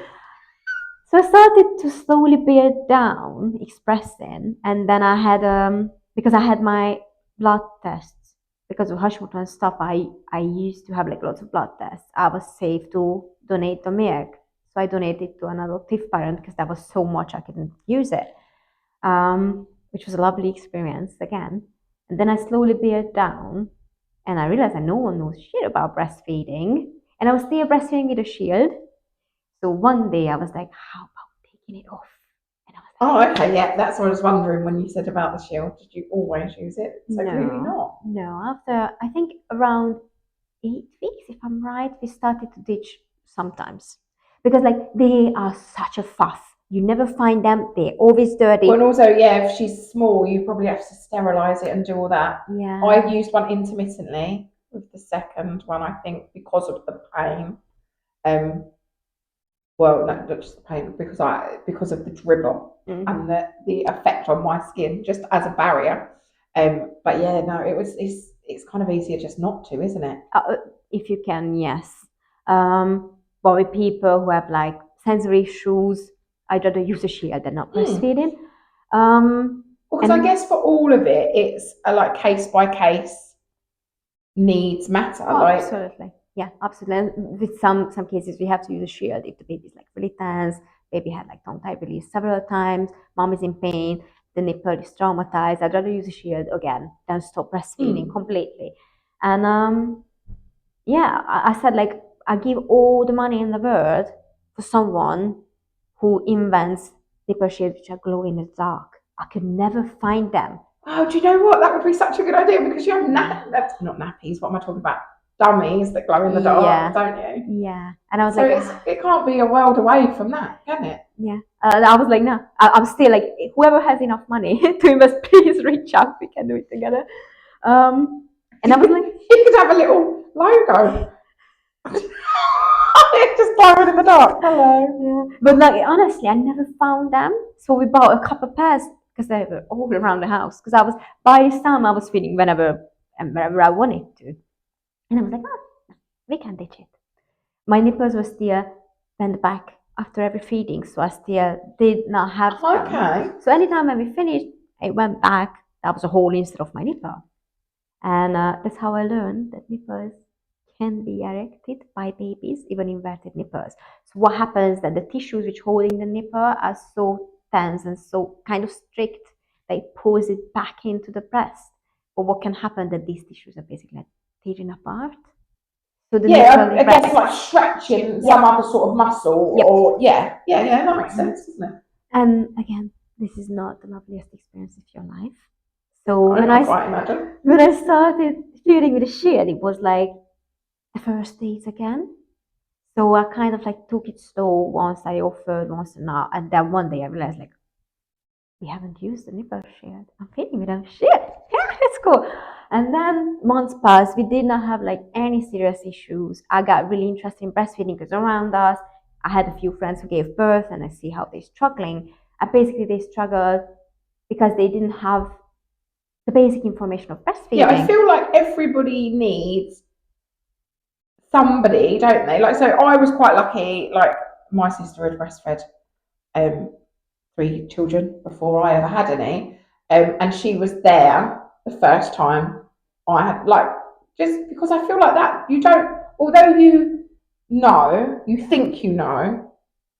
So I started to slowly bear down expressing, and then I had because I had my blood tests because of Hashimoto and stuff. I used to have like lots of blood tests. I was safe to donate the milk, so I donated to an adoptive parent because that was so much I couldn't use it, which was a lovely experience again. And then I slowly bailed down, and I realized that no one knows shit about breastfeeding, and I was still breastfeeding with a shield. So one day I was like, how about taking it off? And I was Oh, okay, yeah, that's what I was wondering when you said about the shield. Did you always use it? So like, clearly not. no. After I think around 8 weeks, if I'm right, we started to ditch sometimes because like they are such a fuss. You never find them. They're always dirty. Well, and also, yeah, if she's small, you probably have to sterilise it and do all that. Yeah. I've used one intermittently with the second one, I think, because of the pain. Well, no, not just the pain, because of the dribble and the effect on my skin, just as a barrier. But yeah, no, it's kind of easier just not to, isn't it? If you can, yes. But with people who have like sensory issues, I'd rather use a shield than not breastfeeding. Because I guess for all of it, it's a like case by case needs matter. Like absolutely. Yeah, absolutely. And with some cases, we have to use a shield if the baby's like really tense, baby had like tongue tie release several times, mom is in pain, the nipple is traumatized. I'd rather use a shield again than stop breastfeeding completely. And yeah, I said like I give all the money in the world for someone who invents nipple shields which are glow in the dark. I could never find them. Oh, do you know what? That would be such a good idea because you have that's not nappies. What am I talking about? Dummies that glow in the dark, don't you? Yeah. And I was so it can't be a world away from that, can it? Yeah. I was like, no, I'm still like, whoever has enough money to invest, please reach out. We can do it together. And I was like, you could have a little logo. Just glowing in the dark. Hello. Yeah. But like, honestly, I never found them. So we bought a couple of pairs because they were all around the house. Because by this time, I was feeding whenever I wanted to. And I was like, oh, we can ditch it. My nipples were still bent back after every feeding, so I still did not have them. Okay. So anytime when we finished, I went back. That was a hole instead of my nipple. And that's how I learned that nipples can be erected by babies, even inverted nipples. So what happens that the tissues which holding the nipple are so tense and so kind of strict, they pulls it back into the breast. But what can happen that these tissues are basically like tearing apart. So the I guess like stretching some other sort of muscle, or that makes sense, doesn't it? And again, this is not the loveliest experience of your life. So when I started feeding with a shield, it was like the first days again. So I kind of like took it slow. Once I offered, once not, and then one day I realized like we haven't used the nipple shield. I'm feeding with a shield. Yeah, it's cool. And then months passed. We did not have like any serious issues. I got really interested in breastfeeding because around us, I had a few friends who gave birth, and I see how they're struggling. And basically, they struggled because they didn't have the basic information of breastfeeding. Yeah, I feel like everybody needs somebody, don't they? Like, so I was quite lucky. Like, my sister had breastfed 3 children before I ever had any, and she was there the first time I had, like, just because I feel like that you don't, although you think you know,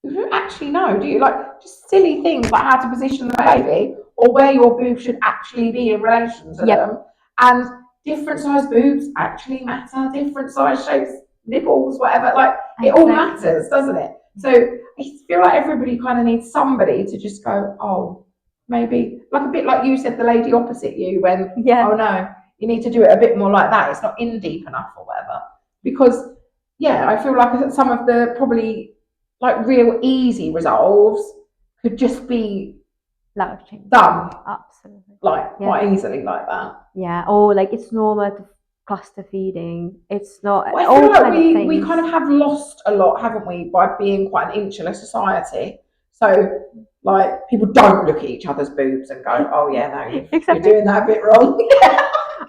you don't actually know, do you? Like, just silly things like how to position the baby or where your boobs should actually be in relation to them, and different size boobs actually matter, different size shapes, nipples, whatever, like it all matters, doesn't it? So I feel like everybody kind of needs somebody to just go, oh, maybe, like a bit like you said, the lady opposite you when, oh no, you need to do it a bit more like that, it's not in deep enough or whatever. Because, yeah, I feel like some of the probably like real easy resolves could just be done. Absolutely. Like quite easily like that. Yeah, or like it's normal to cluster feeding. It's not. Well, I feel like we kind of have lost a lot, haven't we, by being quite an insular society. So, like, people don't look at each other's boobs and go, "Oh yeah, no, you're doing that a bit wrong."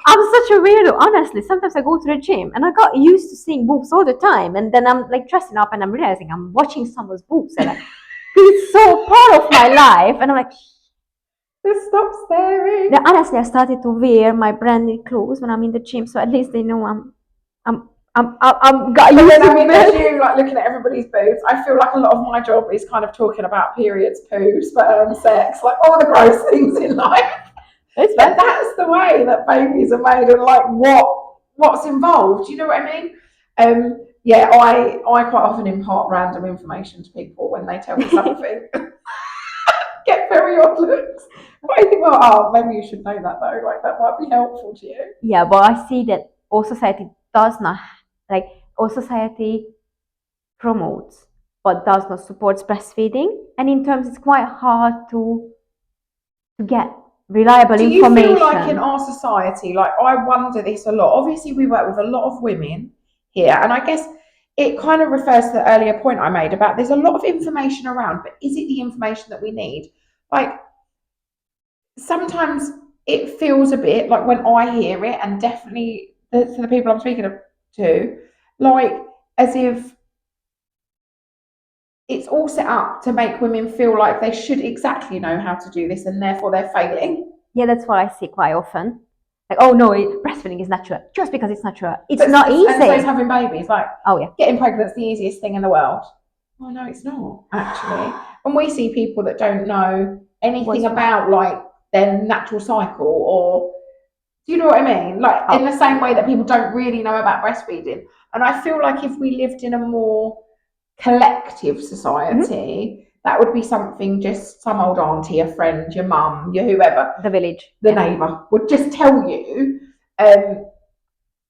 I'm such a weirdo, honestly. Sometimes I go to the gym and I got used to seeing boobs all the time, and then I'm like dressing up and I'm realizing I'm watching someone's boobs, and like, it's so part of my life, and I'm like, Just stop staring. Now, honestly, I started to wear my branded clothes when I'm in the gym, so at least they know I'm got But used then to I mean, there's it. you like looking at everybody's boobs. I feel like a lot of my job is kind of talking about periods, poo, sperm, sex, like all the gross things in life. It's But fine. that's the way that babies are made, and like what's involved. You know what I mean? Yeah, I quite often impart random information to people when they tell me something. Get very odd looks. But I think, well, oh, maybe you should know that though. Like that might be helpful to you. Yeah, but I see that all society does not, like, all society promotes but does not supports breastfeeding, and in terms it's quite hard to get reliable Do you information. feel like in our society, like I wonder this a lot. Obviously, we work with a lot of women here, and I guess it kind of refers to the earlier point I made about there's a lot of information around, but is it the information that we need? Like sometimes it feels a bit like when I hear it, and definitely to the people I'm speaking to, like as if it's all set up to make women feel like they should exactly know how to do this, and therefore they're failing. Yeah, that's what I see quite often. Like, oh no, breastfeeding is natural. Just because it's natural, it's But not easy. And so is having babies. Like, Oh yeah, getting pregnant's the easiest thing in the world. Oh no, it's not actually. When we see people that don't know anything about like their natural cycle, or do you know what I mean? Like in the same way that people don't really know about breastfeeding. And I feel like if we lived in a more collective society, that would be something just some old auntie, a friend, your mum, your whoever, the village, the neighbour would just tell you.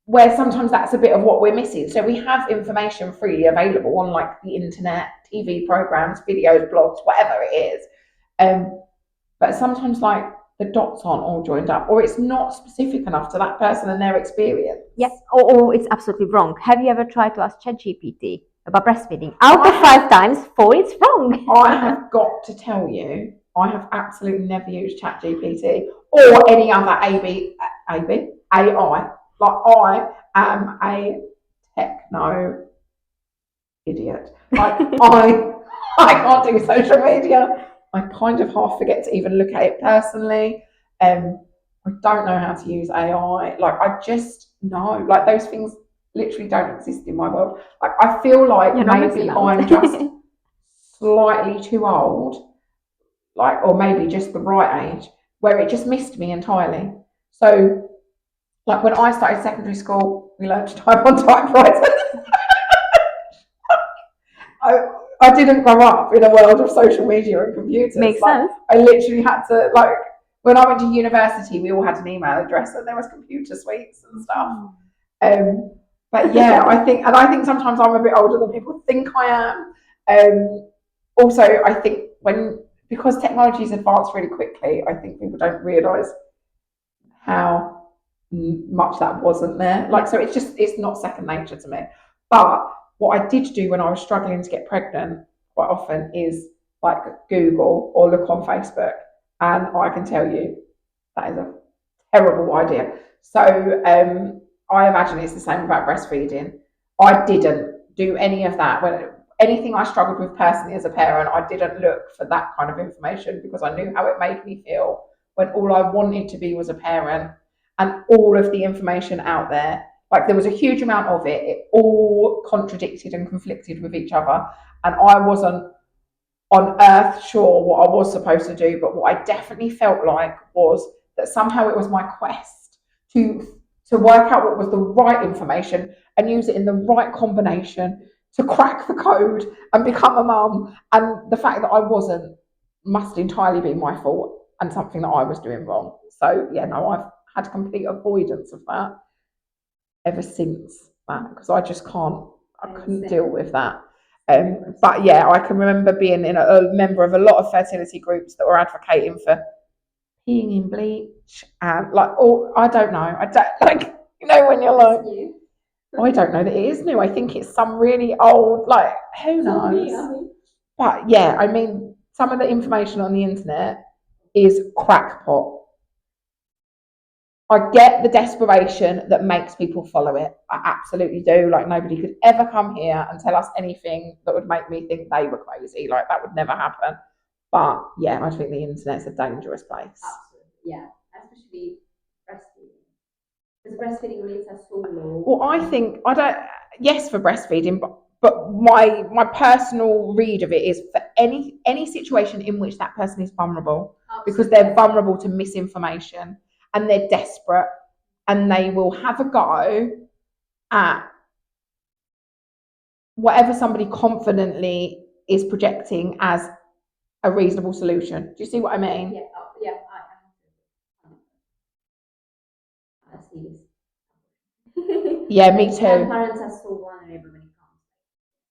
Where sometimes that's a bit of what we're missing. So we have information freely available on like the internet, TV programs, videos, blogs, whatever it is. But sometimes like the dots aren't all joined up, or it's not specific enough to that person and their experience. Yeah, or it's absolutely wrong. Have you ever tried to ask ChatGPT about breastfeeding? Out of 5 times, 4 it's wrong. I have got to tell you, I have absolutely never used ChatGPT or any other AI. Like I am a techno idiot. Like I can't do social media. I kind of half forget to even look at it personally. I don't know how to use AI. Like I just know, like those things literally don't exist in my world. Like I feel like maybe I'm just slightly too old, like, or maybe just the right age, where it just missed me entirely. So, like when I started secondary school, we learned to type on typewriters. I didn't grow up in a world of social media and computers. Makes sense. I literally had to, like, when I went to university, we all had an email address and there was computer suites and stuff. But yeah, I think sometimes I'm a bit older than people think I am. Also, I think because technology's advanced really quickly, I think people don't realise how much that wasn't there. Like, so it's not second nature to me. But what I did do when I was struggling to get pregnant quite often is like Google or look on Facebook, and I can tell you that is a terrible idea. So I imagine it's the same about breastfeeding. I didn't do any of that. When anything I struggled with personally as a parent, I didn't look for that kind of information because I knew how it made me feel when all I wanted to be was a parent, and all of the information out there, like there was a huge amount of it, it all contradicted and conflicted with each other, and I wasn't on earth sure what I was supposed to do. But what I definitely felt like was that somehow it was my quest to work out what was the right information and use it in the right combination to crack the code and become a mum. And the fact that I wasn't must entirely be my fault and something that I was doing wrong. So yeah, no, I've had complete avoidance of that ever since that, because I couldn't deal with that. But yeah, I can remember being a member of a lot of fertility groups that were advocating for peeing in bleach and like, oh, I don't know. I don't like, when you're like, I don't know that it is new. I think it's some really old, like, who knows? But yeah, I mean, some of the information on the internet is crackpot. I get the desperation that makes people follow it. I absolutely do. Like nobody could ever come here and tell us anything that would make me think they were crazy. Like that would never happen. But yeah, I think the internet's a dangerous place. Absolutely, yeah, especially breastfeeding. Because breastfeeding rates are so low. Well, I think I don't. Yes, for breastfeeding, but my personal read of it is for any situation in which that person is vulnerable, because they're vulnerable to misinformation and they're desperate and they will have a go at whatever somebody confidently is projecting as a reasonable solution. Do you see what I mean? Yeah, yeah, I see this. Yeah, me too. And parents are so vulnerable when it comes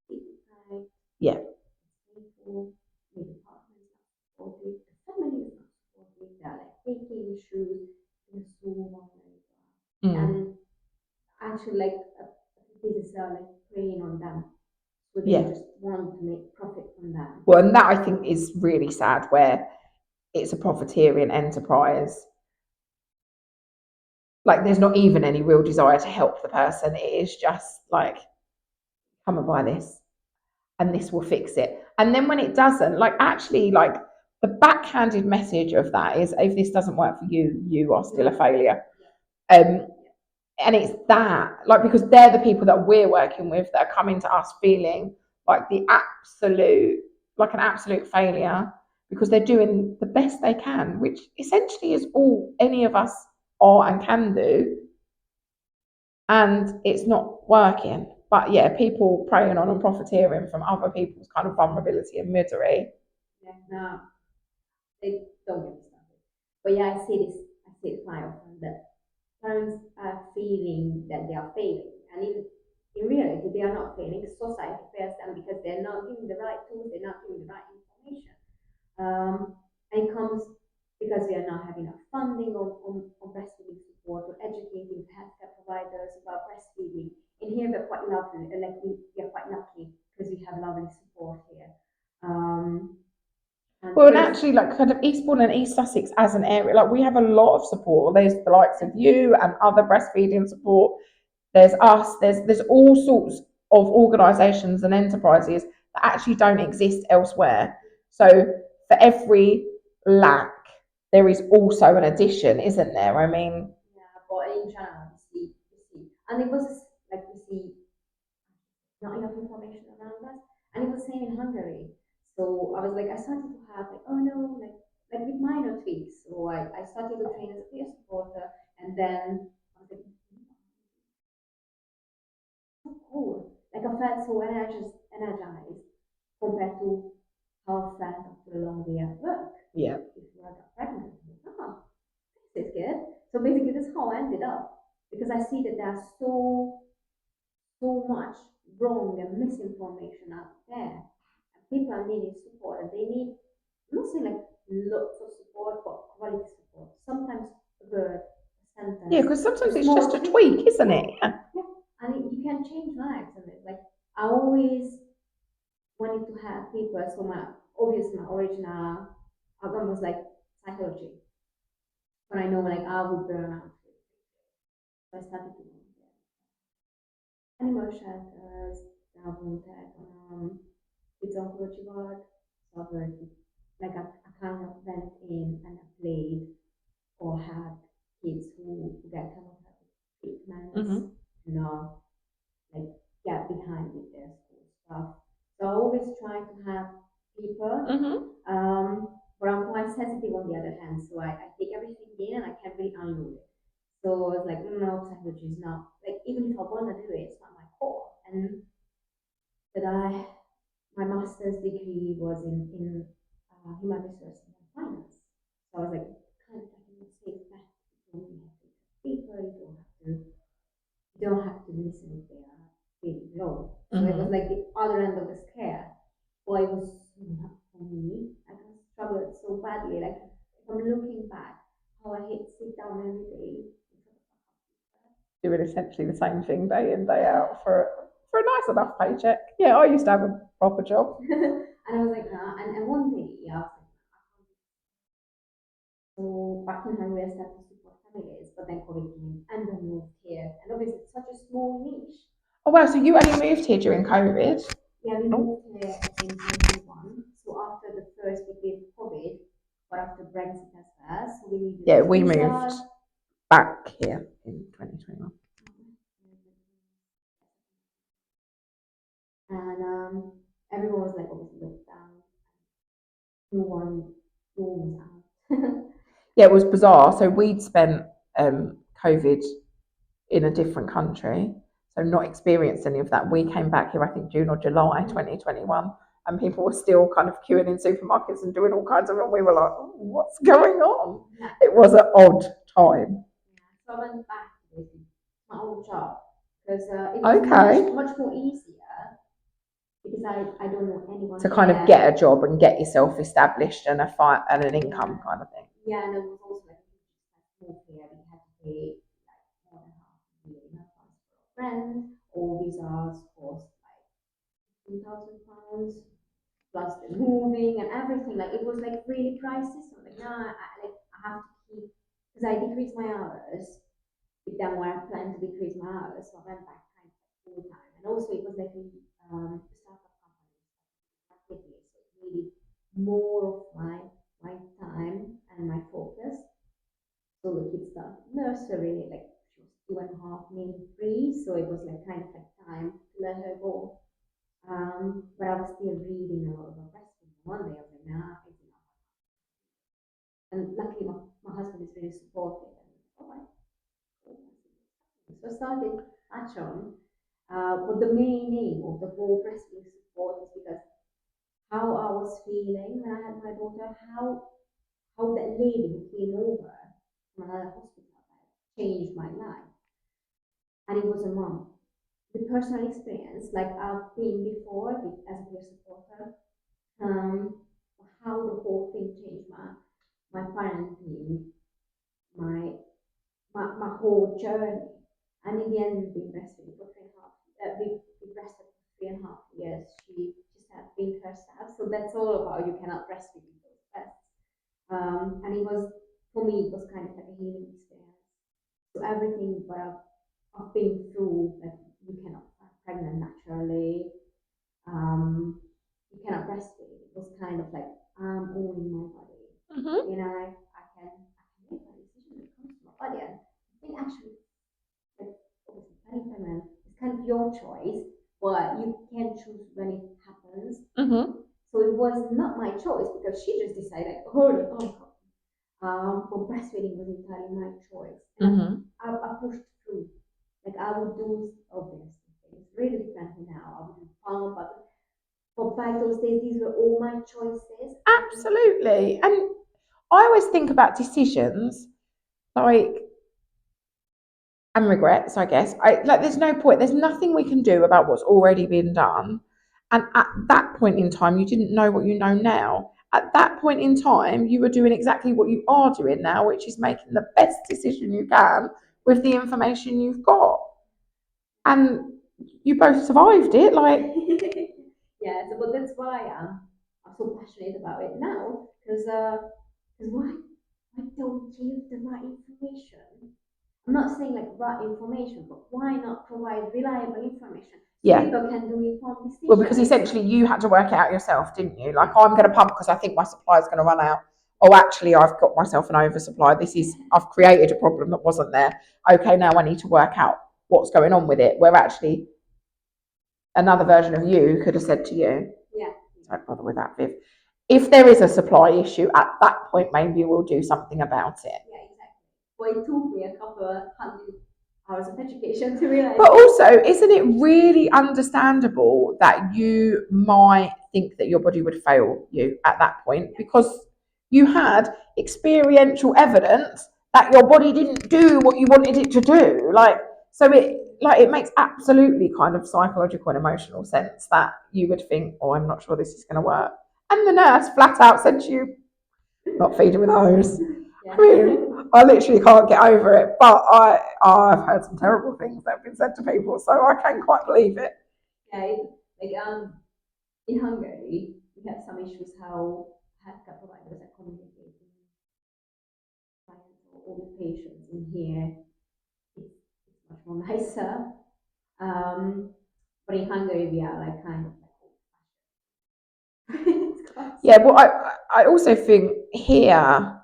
to like, yeah. People, maybe partners are supportive, the family is not supportive, they're like taking issues, they're so vulnerable. And actually, like, businesses are like preying on them. So they just want to make profit from them. Well, and that I think is really sad, where it's a profiteering enterprise. Like, there's not even any real desire to help the person. It is just like, come and buy this, and this will fix it. And then when it doesn't, like, actually, like, the backhanded message of that is, if this doesn't work for you, you are still a failure. And it's that, like, because they're the people that we're working with that are coming to us feeling like an absolute failure, because they're doing the best they can, which essentially is all any of us are and can do, and it's not working. But yeah, people preying on and profiteering from other people's kind of vulnerability and misery. Yeah, no, they don't get me started. But yeah, I see it quite often that parents are feeling that they are failing, and in reality, they are not failing. Society fails them because they're not giving the right tools, they're not giving the right information. And it comes because we are not having enough funding on breastfeeding support or educating healthcare providers about breastfeeding. And here we're quite lovely, like we are quite lucky because we have lovely support here. Well, and actually, like, kind of Eastbourne and East Sussex as an area, like, we have a lot of support. There's the likes of you and other breastfeeding support. There's us. There's all sorts of organisations and enterprises that actually don't exist elsewhere. So for every lack, there is also an addition, isn't there? I mean, yeah, but in general, we see, and it was like we see not enough information around us, and it was the same in Hungary. So I was like, I started to have like, oh no, like with minor tweaks. So I started to train as a peer supporter, and then I was like, so cool. Like I felt so energized compared to how I felt after a long day at work. Yeah. Before I got pregnant. Oh, this is good. So basically, that's how I ended up, because I see that there's so much wrong and misinformation out there. And people are needing support, and they need, I'm not saying like lots of support, but quality support. Sometimes a word, a sentence. Yeah, because sometimes it's just a tweak, isn't it? Yeah. And you can change lives. And like, I always wanted to have people. So my original album was like psychology, but I know like I would burn out. So I started to animal shelters, elmondták, kids oncology ward, so like I kind of went in and I played or had kids who get chemotherapy treatments, like get behind with their school stuff. So I always try to have people, but I'm quite sensitive on the other hand, so I take everything in and I can't really unload it. So I was like, no, psychology is not, like, even if I want to do it, it's not my core. And that my master's degree was in human resources and finance. So I was like, kind of taking a safe bet. You don't have to people, you don't have to listen if they are really low. So it was like the other end of the scale. But it was not for me. I struggled so badly. Like, if I'm looking back, how I hate to sit down every day doing essentially the same thing day in, day out for a nice enough paycheck. Yeah, I used to have a proper job. and I was like, nah. And one day, yeah, so back in Hungary, I started to support families, but then COVID came and then moved here. And obviously, it's such a small niche. Oh wow! So you only moved here during COVID? Yeah, we moved here in 2021. So after the first big after Brexit as well, so we needed Yeah, we visas. moved back here in 2021. And everyone was like obviously locked down. No one was out. Yeah, it was bizarre. So we'd spent COVID in a different country, so not experienced any of that. We came back here, I think June or July 2021, and people were still kind of queuing in supermarkets and doing all kinds of it. And we were like, oh, what's going on? Yeah. It was an odd time. Yeah, so I went back to my old job because it was much more easier because I don't know anyone to kind of get a job and get yourself established and an income kind of thing. Yeah, and it was also like more here. We had to pay like more than half a year in advance for rent. All visas cost like £2,000 plus the moving and everything. Like it was like really pricey. So like now I have to keep because I decreased my hours. With them where I planned to decrease my hours, so I went back kind of full time. And also it was like a startup company rapidly, so it needed more of my time and my focus. So the kids started nursery, like she was 2.5, nearly 3, so it was like kind of like time to let her go. But I was still reading a lot about breastfeeding. One day I was like, nah, it's enough. And luckily my husband is really supportive. And oh, so I started at home. But the main aim of the whole breastfeeding support is because how I was feeling when I had my daughter, how that lady who came over from another hospital changed my life. And it was a mom. The personal experience, like I've been before as a peer supporter, um, how the whole thing changed my parenting, my my whole journey. And in the end, we've been breastfeeding for 3.5. We breastfed for 3.5 years. She just had been herself. So that's all about you cannot breastfeed with those breasts. And it was for me, it was kind of like a healing experience. So everything what I've been through, like you cannot get pregnant naturally, you cannot breastfeed. It was kind of like I'm owning my body, and I can make my decision when it comes to my body. And I think actually, like obviously, getting pregnant is kind of your choice, but you can choose when it happens. So it was not my choice because she just decided, oh, but breastfeeding was entirely my choice. And I pushed through. Like I would do obvious things really differently now. I would do pump, but back those days, these were all my choices. Absolutely. And I always think about decisions like and regrets, I guess. There's no point, there's nothing we can do about what's already been done. And at that point in time, you didn't know what you know now. At that point in time, you were doing exactly what you are doing now, which is making the best decision you can with the information you've got. And you both survived it, like yeah. So, but that's why I'm so passionate about it now, because why don't give the right information? I'm not saying like right information, but why not provide reliable information so people can do informed decisions? Well, because essentially you had to work it out yourself, didn't you? Like, I'm going to pump because I think my supply is going to run out. Oh, actually, I've got myself an oversupply. I've created a problem that wasn't there. Okay, now I need to work out what's going on with it. Where actually another version of you could have said to you, yeah, don't bother with that, Viv. If there is a supply issue at that point, maybe we'll do something about it. Yeah, exactly. Well, it took me a couple of 100 hours of education to realize. But also, isn't it really understandable that you might think that your body would fail you at that point because you had experiential evidence that your body didn't do what you wanted it to do? It makes absolutely kind of psychological and emotional sense that you would think, oh, I'm not sure this is going to work. And the nurse flat out said to you, not feeding with hose. Yeah. I mean, I literally can't get over it, but I've heard some terrible things that have been said to people, so I can quite believe it. Yeah, in Hungary, we had some issues how healthcare providers are communicating all the patients. In here, it's much more nicer. But in Hungary, we are like kind of yeah. Well, I also think here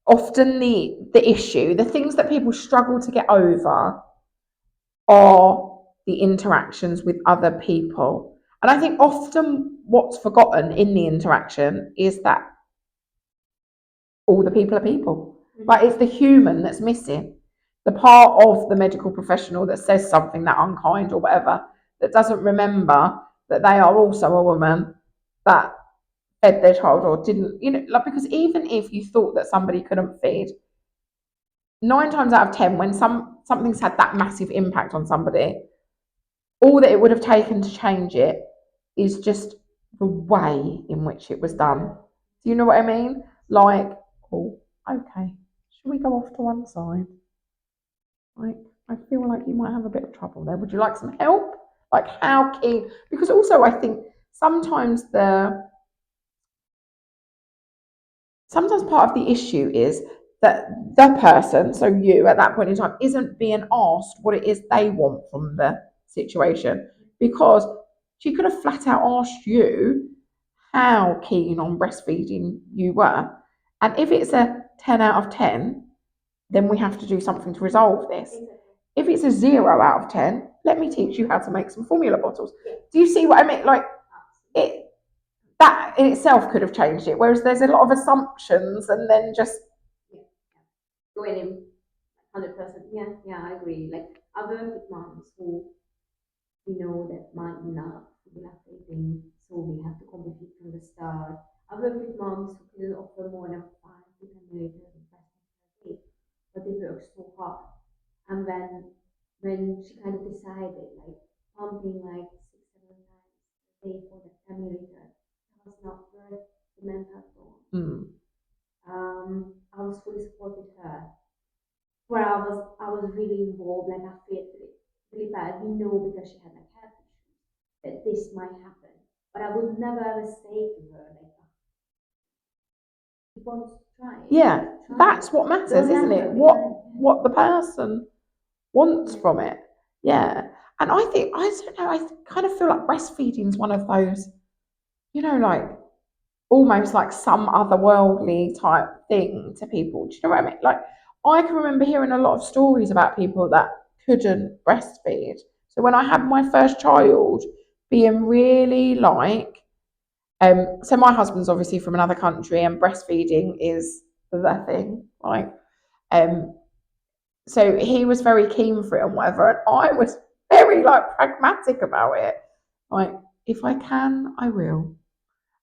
often the issue, the things that people struggle to get over are the interactions with other people. And I think often what's forgotten in the interaction is that all the people are people. Like it's the human that's missing. The part of the medical professional that says something that unkind or whatever, that doesn't remember that they are also a woman that fed their child or didn't, like, because even if you thought that somebody couldn't feed, 9 times out of 10, when something's had that massive impact on somebody, all that it would have taken to change it is just the way in which it was done. Do you know what I mean? Like, oh, okay, should we go off to one side? Like, I feel like you might have a bit of trouble there. Would you like some help? Like, how keen? Because also, I think sometimes sometimes part of the issue is that the person, so you at that point in time, isn't being asked what it is they want from the situation, because she could have flat out asked you how keen on breastfeeding you were. And if it's a 10 out of 10, then we have to do something to resolve this. If it's a 0 out of 10, let me teach you how to make some formula bottles. Do you see what I mean? Like, it, that in itself could have changed it. Whereas there's a lot of assumptions and then just going in 100%. Yeah, yeah, I agree. Like I've worked with moms who we know that might not be lactating, so we have to compete from the start. I've worked with moms who couldn't offer more than 5 to 10 liters of breast milk per day, but they worked so hard. And then when she kind of decided, like pumping like 6, 7 times a day for the 10 liter, that was not worth the mental toll. I was fully supported her. Where I was really involved, like I felt really bad. We know because she had like health issues that this might happen. But I would never ever say to her like, "Oh, you want to try it? yeah, Try that's it." what matters, Don't isn't let it? her be What like, what the person wants yeah, from it. Yeah. And I think I don't know, I kind of feel like breastfeeding is one of those, like almost like some otherworldly type thing to people. Do you know what I mean? Like, I can remember hearing a lot of stories about people that couldn't breastfeed. So when I had my first child, being really like, so my husband's obviously from another country, and breastfeeding is the thing. Like, um, so he was very keen for it and whatever, and I was very like pragmatic about it. Like, if I can, I will.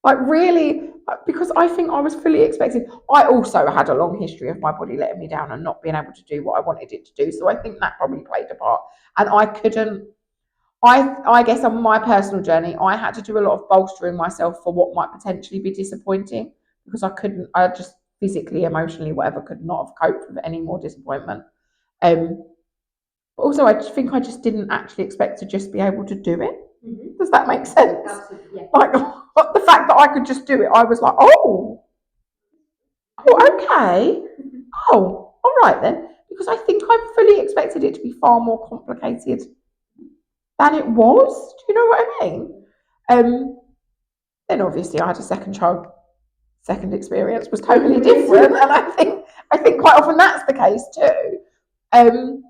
Like, really, because I think I was fully expecting. I also had a long history of my body letting me down and not being able to do what I wanted it to do. So I think that probably played a part. And I couldn't. I guess on my personal journey, I had to do a lot of bolstering myself for what might potentially be disappointing, because I couldn't. I just physically, emotionally, whatever, could not have coped with any more disappointment. Um, Also, I think I just didn't actually expect to just be able to do it. Does that make sense? absolutely, yeah. Like, the fact that I could just do it, I was like, oh, okay. Oh, all right then. Because I think I fully expected it to be far more complicated than it was. Do you know what I mean? Um, then obviously I had a second child. Second experience was totally different, and I think quite often that's the case too. Um,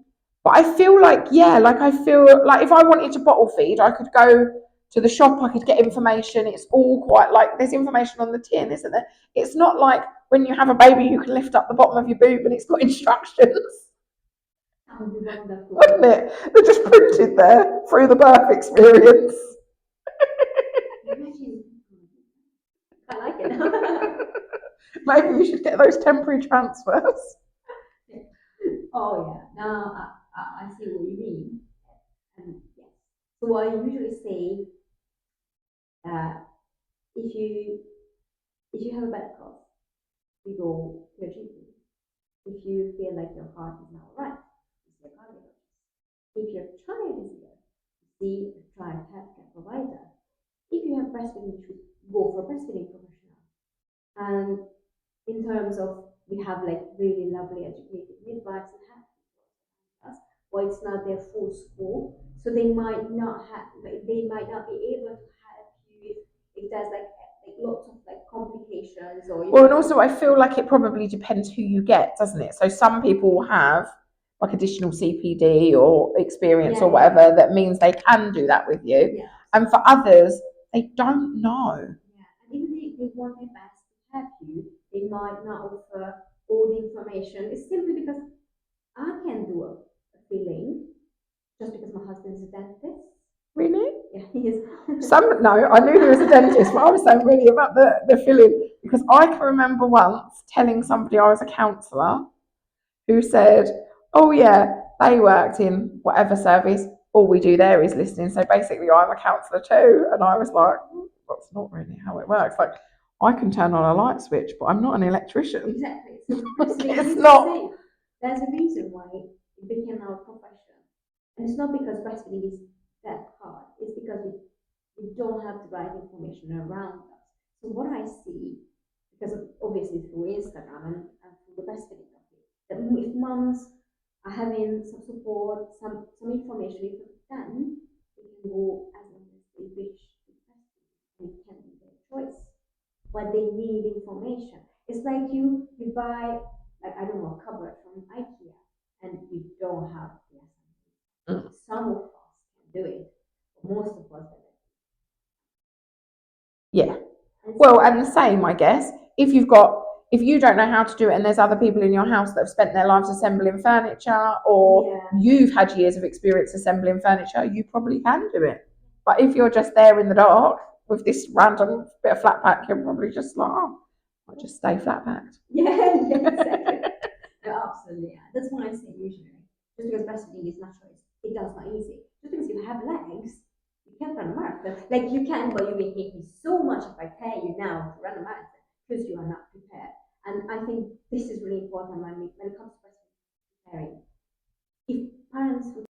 but I feel like, yeah, like I feel like if I wanted to bottle feed, I could go to the shop, I could get information. It's all quite like there's information on the tin, isn't there? It's not like when you have a baby, you can lift up the bottom of your boob and it's got instructions, That would be wonderful. wouldn't it? They're just printed there through the birth experience. Imagine. I like it. Maybe we should get those temporary transfers. Oh yeah, now I see what you mean. And yes, so I usually say that if you if you have a bad cough, you go to your GP. If you feel like your heart is not right, you see a cardiologist. If your child is ill, you see a child healthcare provider. If you have breastfeeding issues, go for a breastfeeding professional. And in terms of we have like really lovely educated midwives and us, or it's not their full scope, so they might not be able to help you if there's like like lots of like complications or well, and also I feel like it probably depends who you get, doesn't it? So some people have like additional CPD or experience or whatever that means they can do that with you, and for others they don't know. Yeah, and even they want their best to help you, they might not offer all the information. It's simply because I can do a filling just because my husband's a dentist. Really? Yeah, he is. No, I knew he was a dentist, but I was saying really about the filling because I can remember once telling somebody I was a counsellor who said, "Oh yeah, they worked in whatever service. All we do there is listening. So basically, I'm a counsellor too." And I was like, "That's not really how it works. Like, I can turn on a light switch, but I'm not an electrician." Exactly. So breastfeeding It's is not. the same. There's a reason why it became our profession, and it's not because breastfeeding is that hard. It's because we don't have the right information around us. So what I see, because of, obviously through Instagram and through the breastfeeding topic, that if mums are having some support, some information, if then they can go as long as they wish to breastfeed, and it can be their choice. But they need information. It's like you buy like I don't know a cupboard from IKEA and you don't have the assembly. Some of us can do it, but most of us don't. Yeah. Well, and the same, I guess. If you don't know how to do it, and there's other people in your house that have spent their lives assembling furniture, or you've had years of experience assembling furniture, you probably can do it. But if you're just there in the dark with this random bit of flat pack, you're probably just like, oh, I'll just stay flat packed. Yeah, exactly. No, absolutely. Yeah. That's what I say usually. Just because breastfeeding is natural, it does not easy. Just because you have legs, you can't run a marathon. Like you can, but you will hate me so much if I tell you now to run a marathon because you are not prepared. And I think this is really important when it comes to breastfeeding preparing. If parents would